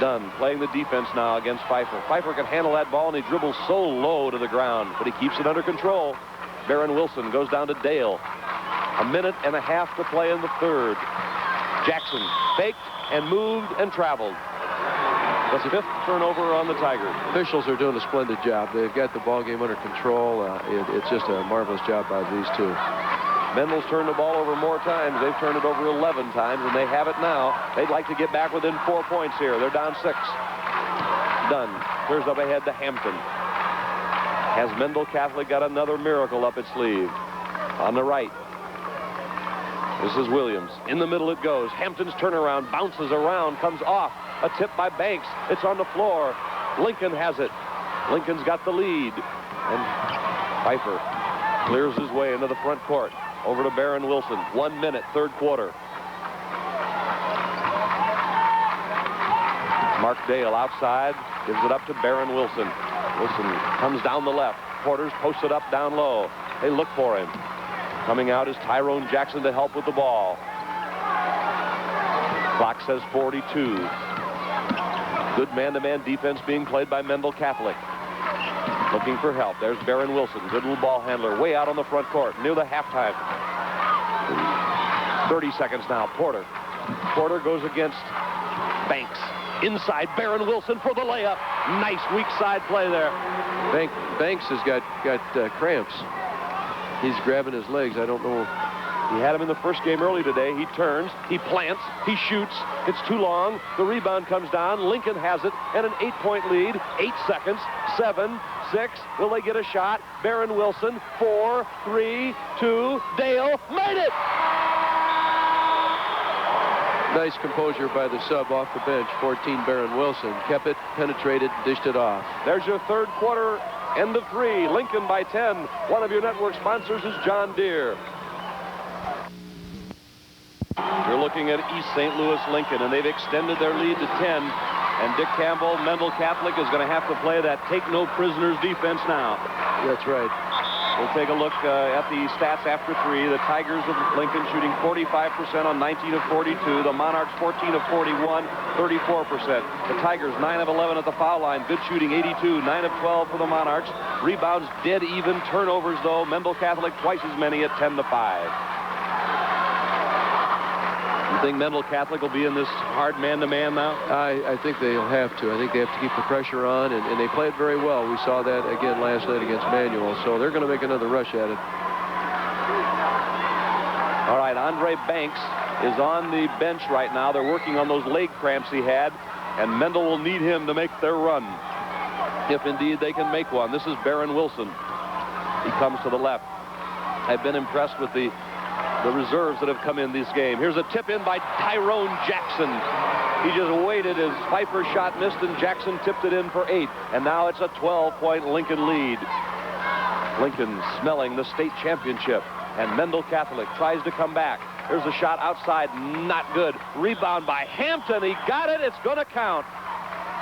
Dunn playing the defense now against Pfeiffer. Pfeiffer can handle that ball, and he dribbles so low to the ground, but he keeps it under control. Baron Wilson goes down to Dale. 1.5 minutes to play in the third. Jackson faked and moved and traveled. The 5th turnover on the Tigers. Officials are doing a splendid job. They've got the ball game under control. It's just a marvelous job by these two. Mendel's turned the ball over more times. They've turned it over 11 times, and they have it now. They'd like to get back within 4 points here. They're down 6. Dunn clears up ahead to Hampton. Has Mendel Catholic got another miracle up its sleeve? On the right, this is Williams. In the middle it goes. Hampton's turnaround, bounces around, comes off. A tip by Banks. It's on the floor. Lincoln has it. Lincoln's got the lead. And Pfeiffer clears his way into the front court. Over to Baron Wilson. 1 minute, third quarter. Mark Dale outside. Gives it up to Baron Wilson. Wilson comes down the left. Porter's posted up down low. They look for him. Coming out is Tyrone Jackson to help with the ball. Clock says 42. Good man-to-man defense being played by Mendel Catholic. Looking for help. There's Baron Wilson. Good little ball handler. Way out on the front court. Near the halftime. 30 seconds now. Porter. Porter goes against Banks. Inside, Baron Wilson for the layup. Nice weak side play there. Banks has got cramps. He's grabbing his legs. I don't know. He had him in the first game early today. He turns, he plants, he shoots. It's too long. The rebound comes down. Lincoln has it, and an 8-point lead. 8 seconds. 7, 6. Will they get a shot? Baron Wilson. 4, 3, 2. Dale made it! Nice composure by the sub off the bench. 14, Baron Wilson. Kept it, penetrated, dished it off. There's your third quarter. End of 3. Lincoln by 10. One of your network sponsors is John Deere. You're looking at East St. Louis Lincoln, and they've extended their lead to 10. And Dick Campbell, Mendel Catholic, is going to have to play that take-no-prisoners defense now. That's right. We'll take a look at the stats after 3. The Tigers of Lincoln shooting 45% on 19 of 42. The Monarchs 14 of 41, 34%. The Tigers 9 of 11 at the foul line. Good shooting, 82. 9 of 12 for the Monarchs. Rebounds dead even. Turnovers, though. Mendel Catholic twice as many at 10-5. You think Mendel Catholic will be in this hard man-to-man now? I think they'll have to. I think they have to keep the pressure on, and they played very well. We saw that again last night against Manual, so they're going to make another rush at it. All right, Andre Banks is on the bench right now. They're working on those leg cramps he had, and Mendel will need him to make their run, if indeed they can make one. This is Baron Wilson. He comes to the left. I've been impressed with the reserves that have come in this game. Here's a tip in by Tyrone Jackson. He just waited as Pfeiffer's shot missed, and Jackson tipped it in for 8. And now it's a 12-point Lincoln lead. Lincoln smelling the state championship. And Mendel Catholic tries to come back. Here's a shot outside, not good. Rebound by Hampton. He got it. It's going to count.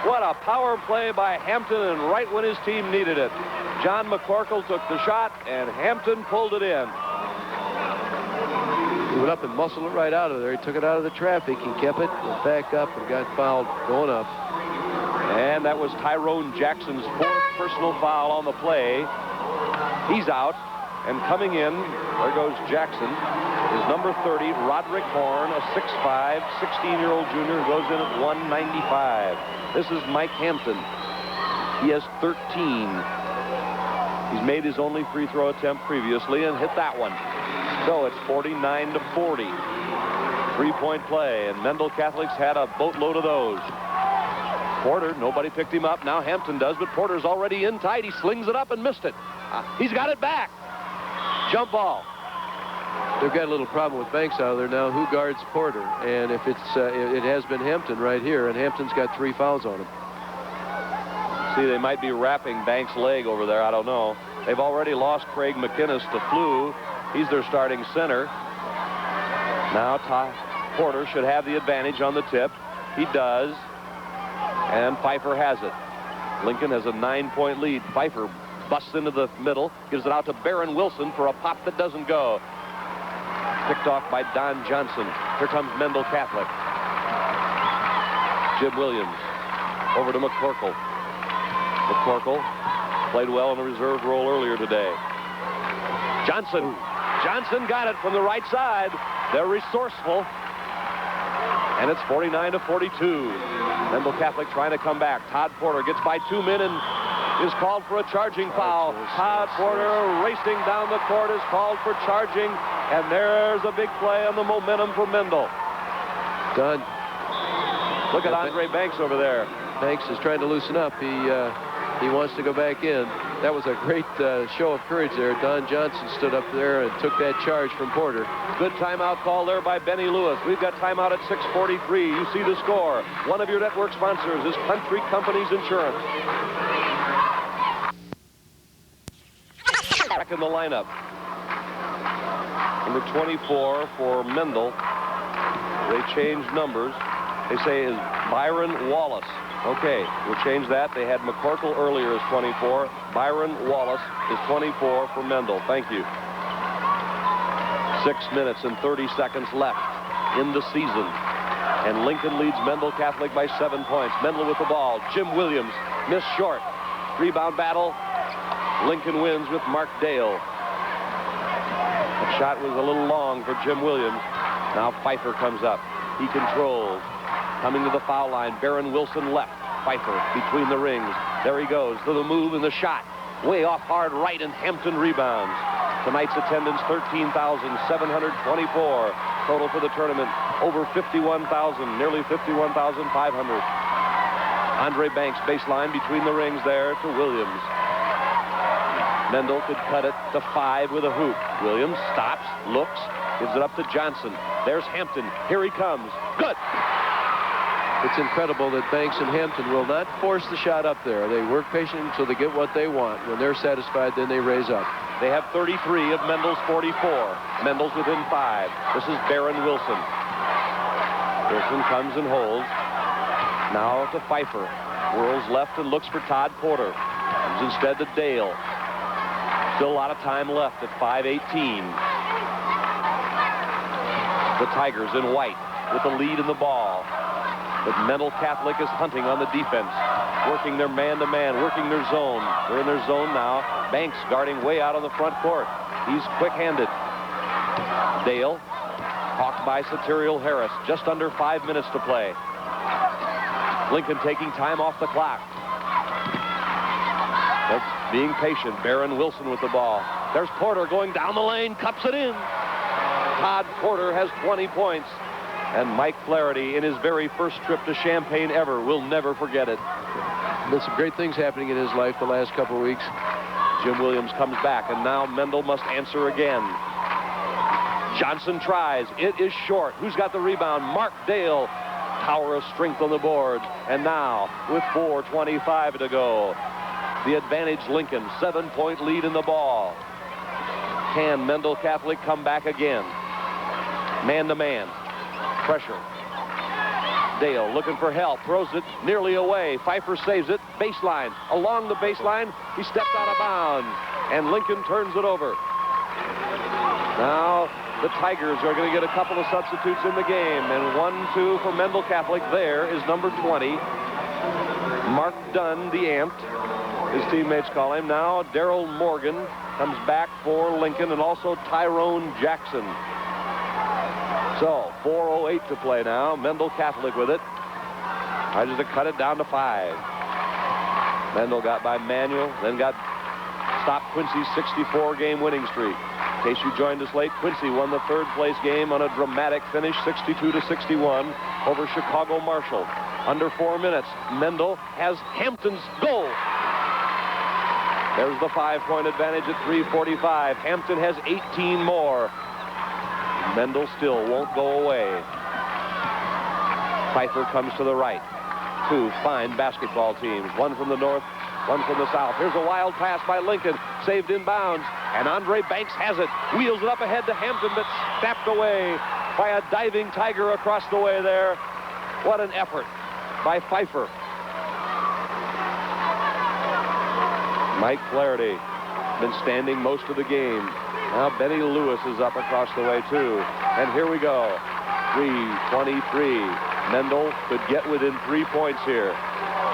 What a power play by Hampton, and right when his team needed it. John McCorkle took the shot, and Hampton pulled it in. He went up and muscled it right out of there. He took it out of the traffic. He kept it, went back up, and got fouled going up. And that was Tyrone Jackson's 4th personal foul on the play. He's out. And coming in, there goes Jackson, is number 30, Roderick Horn, a 6'5", 16-year-old junior who goes in at 195. This is Mike Hampton. He has 13. He's made his only free throw attempt previously and hit that one. So it's 49 to 40. 3-point play, and Mendel Catholics had a boatload of those. Porter, nobody picked him up. Now Hampton does, but Porter's already in tight. He slings it up and missed it. He's got it back. Jump ball. They've got a little problem with Banks out there now. Who guards Porter? And if it's it has been Hampton right here, and Hampton's got 3 fouls on him. See, they might be wrapping Banks' leg over there. I don't know. They've already lost Craig McInnes to flu. He's their starting center. Now Porter should have the advantage on the tip. He does. And Pfeiffer has it. Lincoln has a 9-point lead. Pfeiffer busts into the middle, gives it out to Barron Wilson for a pop that doesn't go. Picked off by Don Johnson. Here comes Mendel Catholic. Jim Williams over to McCorkle. McCorkle played well in a reserve role earlier today. Johnson got it from the right side. They're resourceful. And it's 49 to 42. Mendel Catholic trying to come back. Todd Porter gets by 2 men and is called for a charging foul. Todd Porter racing down the court is called for charging, and there's a big play on the momentum for Mendel. Done. Look at Andre Banks over there. Banks is trying to loosen up. He wants to go back in. That was a great show of courage there. Don Johnson stood up there and took that charge from Porter. Good timeout call there by Benny Lewis. We've got timeout at 6:43. You see the score. One of your network sponsors is Country Companies Insurance. Back in the lineup. Number 24 for Mendel. They changed numbers. They say is Byron Wallace. Okay, we'll change that. They had McCorkle earlier as 24. Byron Wallace is 24 for Mendel. Thank you. 6 minutes and 30 seconds left in the season. And Lincoln leads Mendel Catholic by 7 points. Mendel with the ball. Jim Williams missed short. Rebound battle. Lincoln wins with Mark Dale. That shot was a little long for Jim Williams. Now Pfeiffer comes up. He controls. Coming to the foul line, Barron Wilson left. Pfeiffer between the rings. There he goes to the move and the shot. Way off hard right, and Hampton rebounds. Tonight's attendance, 13,724. Total for the tournament, over 51,000, nearly 51,500. Andre Banks baseline between the rings there to Williams. Mendel could cut it to 5 with a hoop. Williams stops, looks, gives it up to Johnson. There's Hampton. Here he comes. Good. It's incredible that Banks and Hampton will not force the shot up there. They work patiently until they get what they want. When they're satisfied, then they raise up. They have 33 of Mendel's 44. Mendel's within 5. This is Barron Wilson. Wilson comes and holds. Now to Pfeiffer. Whirls left and looks for Todd Porter. Comes instead to Dale. Still a lot of time left at 5:18. The Tigers in white with the lead in the ball. But Mendel Catholic is hunting on the defense, working their man-to-man, working their zone. They're in their zone now. Banks guarding way out on the front court. He's quick-handed. Dale, hawked by Satirial Harris. Just under 5 minutes to play. Lincoln taking time off the clock. But being patient. Barron Wilson with the ball. There's Porter going down the lane, cups it in. Todd Porter has 20 points. And Mike Flaherty, in his very first trip to Champaign ever, will never forget it. There's some great things happening in his life the last couple of weeks. Jim Williams comes back, and now Mendel must answer again. Johnson tries. It is short. Who's got the rebound? Mark Dale. Tower of strength on the boards. And now, with 4:25 to go, the advantage Lincoln. 7-point lead in the ball. Can Mendel Catholic come back again? Man-to-man. Pressure. Dale looking for help. Throws it nearly away. Pfeiffer saves it. Baseline. Along the baseline. He stepped out of bounds. And Lincoln turns it over. Now the Tigers are going to get a couple of substitutes in the game. And 1-2 for Mendel Catholic. There is number 20, Mark Dunn, the Ant. His teammates call him. Now Daryl Morgan comes back for Lincoln, and also Tyrone Jackson. So 4:08 to play now. Mendel Catholic with it. Tries to cut it down to 5. Mendel got by Manuel, then stopped Quincy's 64-game winning streak. In case you joined us late, Quincy won the third-place game on a dramatic finish, 62-61, over Chicago Marshall. Under 4 minutes, Mendel has Hampton's goal. There's the 5-point advantage at 3:45. Hampton has 18 more. Mendel still won't go away. Pfeiffer comes to the right. 2 fine basketball teams, one from the north, one from the south. Here's a wild pass by Lincoln, saved in bounds, and Andre Banks has it. Wheels it up ahead to Hampton, but snapped away by a diving Tiger across the way there. What an effort by Pfeiffer. Mike Flaherty been standing most of the game. Now Benny Lewis is up across the way too. And here we go. 3:23. Mendel could get within 3 points here.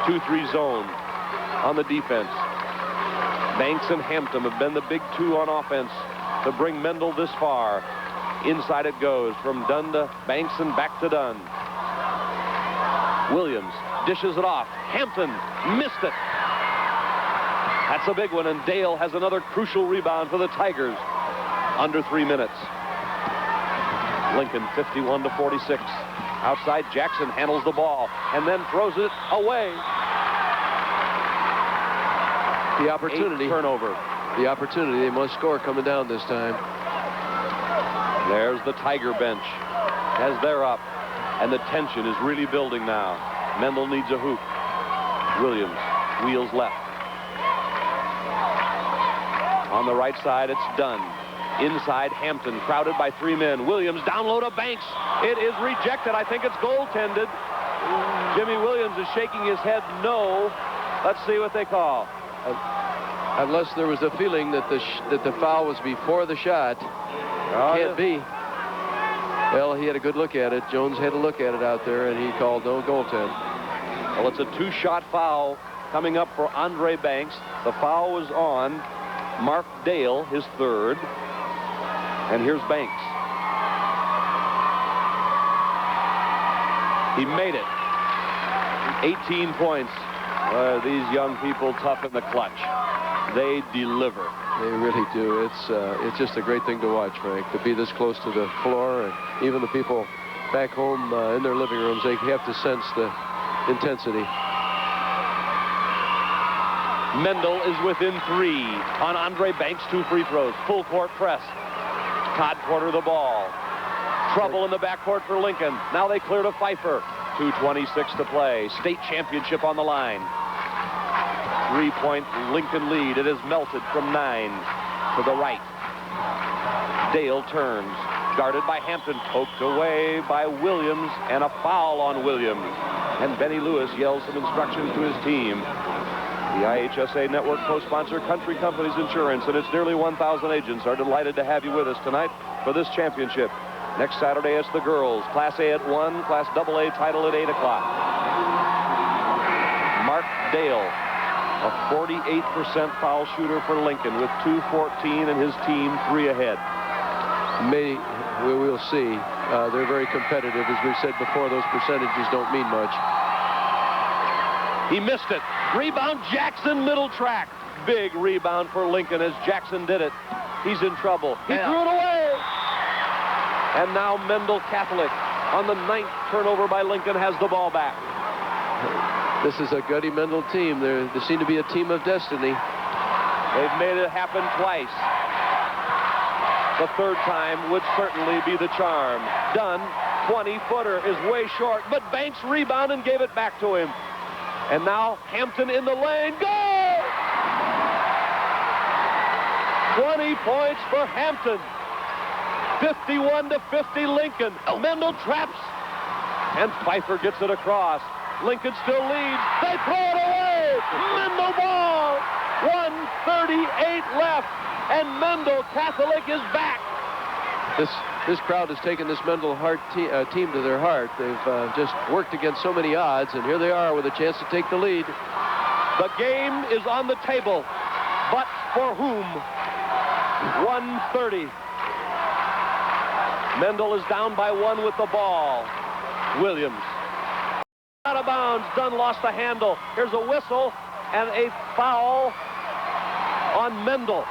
2-3 zone on the defense. Banks and Hampton have been the big 2 on offense to bring Mendel this far. Inside it goes from Dunn to Banks and back to Dunn. Williams dishes it off. Hampton missed it. That's a big one, and Dale has another crucial rebound for the Tigers. Under 3 minutes. Lincoln 51-46. Outside, Jackson handles the ball and then throws it away. The opportunity. 8 turnover. The opportunity. They must score coming down this time. There's the Tiger bench as they're up, and the tension is really building now. Mendel needs a hoop. Williams wheels left. On the right side, it's Dunn. Inside, Hampton, crowded by 3 men. Williams down low to Banks. It is rejected. I think it's goaltended. Jimmy Williams is shaking his head no. Let's see what they call. Unless there was a feeling that the foul was before the shot. Can't be. Well, he had a good look at it. Jones had a look at it out there, and he called no goaltend. Well, it's a 2-shot foul coming up for Andre Banks. The foul was on Mark Dale, his 3rd. And here's Banks. He made it. 18 points. These young people tough in the clutch. They deliver. They really do. It's just a great thing to watch, Frank, to be this close to the floor. And even the people back home in their living rooms, they have to sense the intensity. Mendel is within 3 on Andre Banks' 2 free throws. Full court press. Todd Porter the ball. Trouble in the backcourt for Lincoln. Now they clear to Pfeiffer. 2:26 to play. State championship on the line. 3-point Lincoln lead. It has melted from 9 to the right. Dale turns. Guarded by Hampton. Poked away by Williams, and a foul on Williams. And Benny Lewis yells some instructions to his team. The IHSA Network co-sponsor Country Companies Insurance and its nearly 1,000 agents are delighted to have you with us tonight for this championship. Next Saturday, it's the girls. Class A at 1, Class AA title at 8 o'clock. Mark Dale, a 48% foul shooter for Lincoln with 2:14 and his team 3 ahead. We will see. They're very competitive. As we've said before, those percentages don't mean much. He missed it. Rebound, Jackson, middle track. Big rebound for Lincoln as Jackson did it. He's in trouble. He threw it away. And now Mendel Catholic on the 9th turnover by Lincoln has the ball back. This is a Gutty Mendel team. They seem to be a team of destiny. They've made it happen twice. The 3rd time would certainly be the charm. Dunn, 20-footer, is way short, but Banks rebounded and gave it back to him. And now Hampton in the lane. Goal! 20 points for Hampton. 51-50 Lincoln. Mendel traps. And Pfeiffer gets it across. Lincoln still leads. They throw it away. Mendel ball. 1:38 left. And Mendel Catholic is back. This crowd has taken this Mendel team to their heart. They've just worked against so many odds, and here they are with a chance to take the lead. The game is on the table, but for whom? 1:30. Mendel is down by 1 with the ball. Williams. Out of bounds. Dunn lost the handle. Here's a whistle and a foul on Mendel.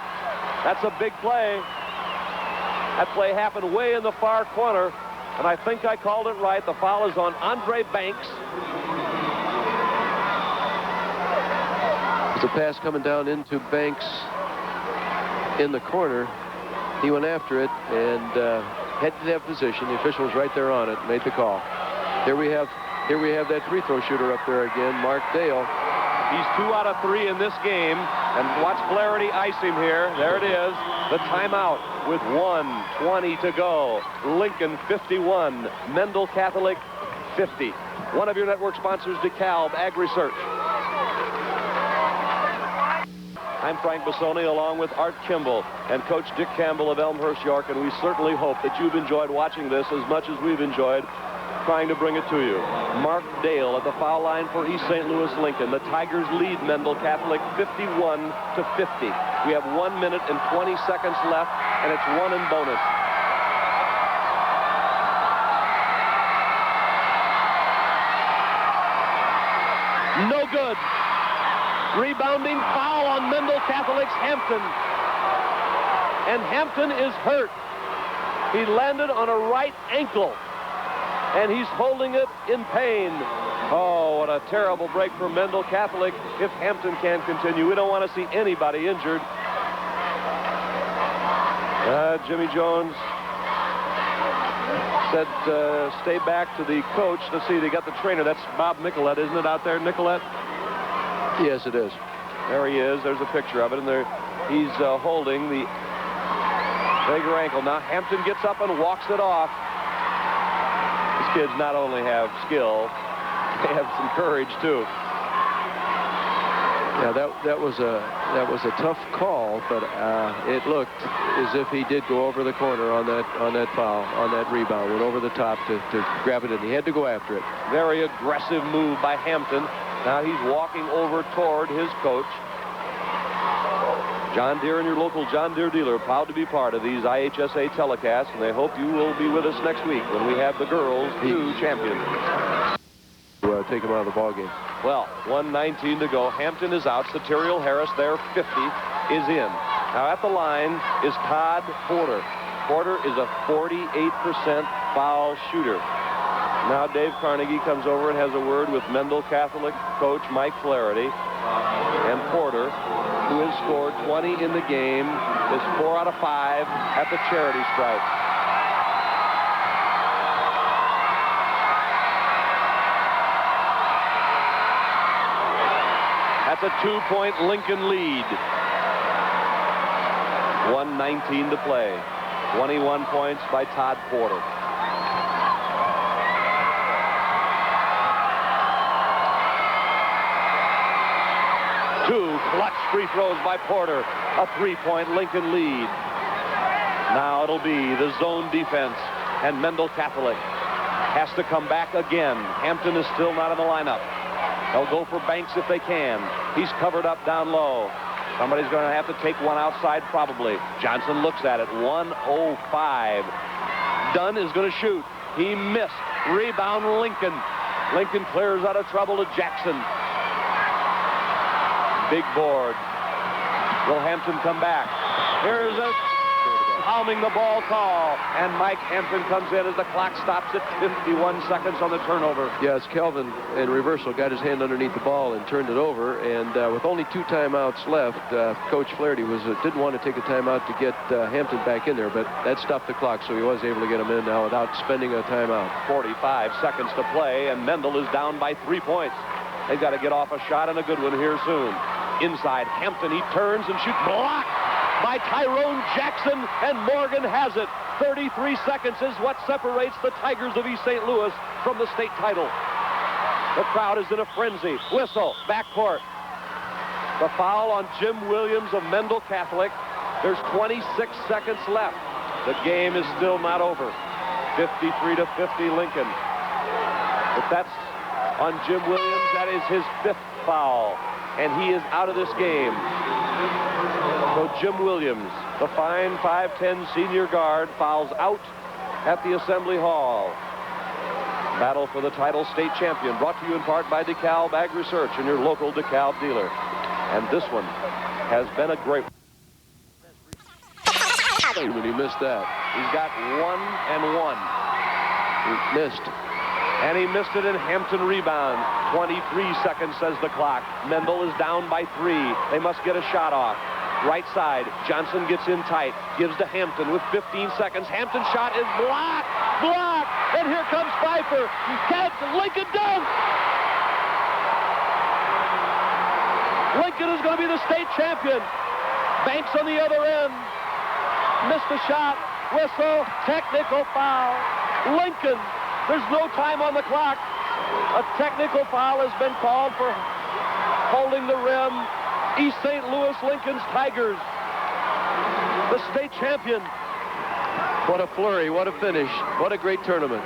That's a big play. That play happened way in the far corner, and I think I called it right. The foul is on Andre Banks. It's a pass coming down into Banks in the corner. He went after it and headed to that position. The official was right there on it, made the call. Here we have that free throw shooter up there again, Mark Dale. He's 2 out of 3 in this game, and watch Flaherty ice him here. There it is, the timeout with 1:20 to go. Lincoln 51, Mendel Catholic 50. One of your network sponsors, DeKalb Ag Research. I'm Frank Bassoni along with Art Kimball and Coach Dick Campbell of Elmhurst, York, and we certainly hope that you've enjoyed watching this as much as we've enjoyed trying to bring it to you. Mark Dale at the foul line for East St. Louis Lincoln. The Tigers lead Mendel Catholic 51-50. We have 1 minute and 20 seconds left, and it's 1 in bonus. No good. Rebounding foul on Mendel Catholic's Hampton. And Hampton is hurt. He landed on a right ankle, and he's holding it in pain. Oh, what a terrible break for Mendel Catholic if Hampton can't continue. We don't want to see anybody injured. Jimmy Jones said stay back to the coach. Let's see, they got the trainer. That's Bob Nicolette, isn't it, out there, Nicolette? Yes, it is. There he is. There's a picture of it, and there he's holding the bigger ankle. Now Hampton gets up and walks it off. These kids not only have skill, they have some courage too. Yeah, that was a tough call, but it looked as if he did go over the corner on that foul, on that rebound, went over the top to grab it, and he had to go after it. Very aggressive move by Hampton. Now he's walking over toward his coach. John Deere and your local John Deere dealer, proud to be part of these IHSA telecasts, and they hope you will be with us next week when we have the girls 2 champions. Take him out of the ball game. Well, 1:19 to go. Hampton is out. Satirial Harris, their 50, is in. Now at the line is Todd Porter. Porter is a 48% foul shooter. Now Dave Carnegie comes over and has a word with Mendel Catholic coach Mike Flaherty. And Porter, who has scored 20 in the game, is 4 out of 5 at the charity stripe. That's a 2-point Lincoln lead. 1:19 to play. 21 points by Todd Porter. Two clutch free throws by Porter. A 3-point Lincoln lead. Now it'll be the zone defense, and Mendel Catholic has to come back again. Hampton is still not in the lineup. They'll go for Banks if they can. He's covered up down low. Somebody's going to have to take one outside probably. Johnson looks at it. 1:05. Dunn is going to shoot. He missed. Rebound Lincoln. Lincoln clears out of trouble to Jackson. Big board. Will Hampton come back? Here's a pounding the ball call, and Mike Hampton comes in as the clock stops at 51 seconds on the turnover. Yes, Kelvin in reversal got his hand underneath the ball and turned it over, and with only 2 timeouts left, Coach Flaherty didn't want to take a timeout to get Hampton back in there, but that stopped the clock, so he was able to get him in now without spending a timeout. 45 seconds to play, and Mendel is down by 3 points. They've got to get off a shot, and a good one here soon. Inside, Hampton, he turns and shoots. Blocked by Tyrone Jackson, and Morgan has it. 33 seconds is what separates the Tigers of East St. Louis from the state title. The crowd is in a frenzy. Whistle, backcourt. The foul on Jim Williams of Mendel Catholic. There's 26 seconds left. The game is still not over. 53-50 Lincoln. But that's on Jim Williams. That is his 5th foul. And he is out of this game. So Jim Williams, the fine 5'10" senior guard, fouls out at the Assembly Hall. Battle for the title state champion, brought to you in part by DeKalb Ag Research and your local DeKalb dealer. And this one has been a great one. When he missed that. He's got 1 and 1. He missed. And he missed it in Hampton rebound. 23 seconds, says the clock. Mendel is down by 3. They must get a shot off. Right side, Johnson gets in tight, gives to Hampton with 15 seconds. Hampton's shot is blocked, and here comes Pfeiffer. Lincoln dunk! Lincoln is going to be the state champion. Banks on the other end. Missed the shot, whistle, technical foul. Lincoln, there's no time on the clock. A technical foul has been called for holding the rim. East St. Louis Lincoln's Tigers, the state champion. What a flurry, what a finish, what a great tournament.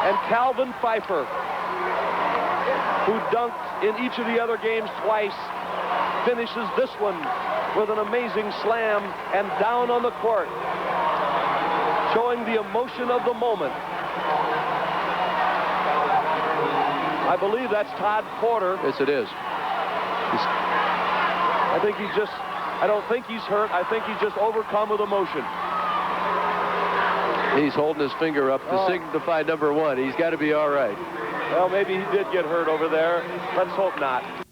And Calvin Pfeiffer, who dunked in each of the other games twice, finishes this one with an amazing slam and down on the court, showing the emotion of the moment. I believe that's Todd Porter. Yes, it is. I don't think he's hurt. I think he's just overcome with emotion. He's holding his finger up to signify number 1. He's got to be all right. Well, maybe he did get hurt over there. Let's hope not.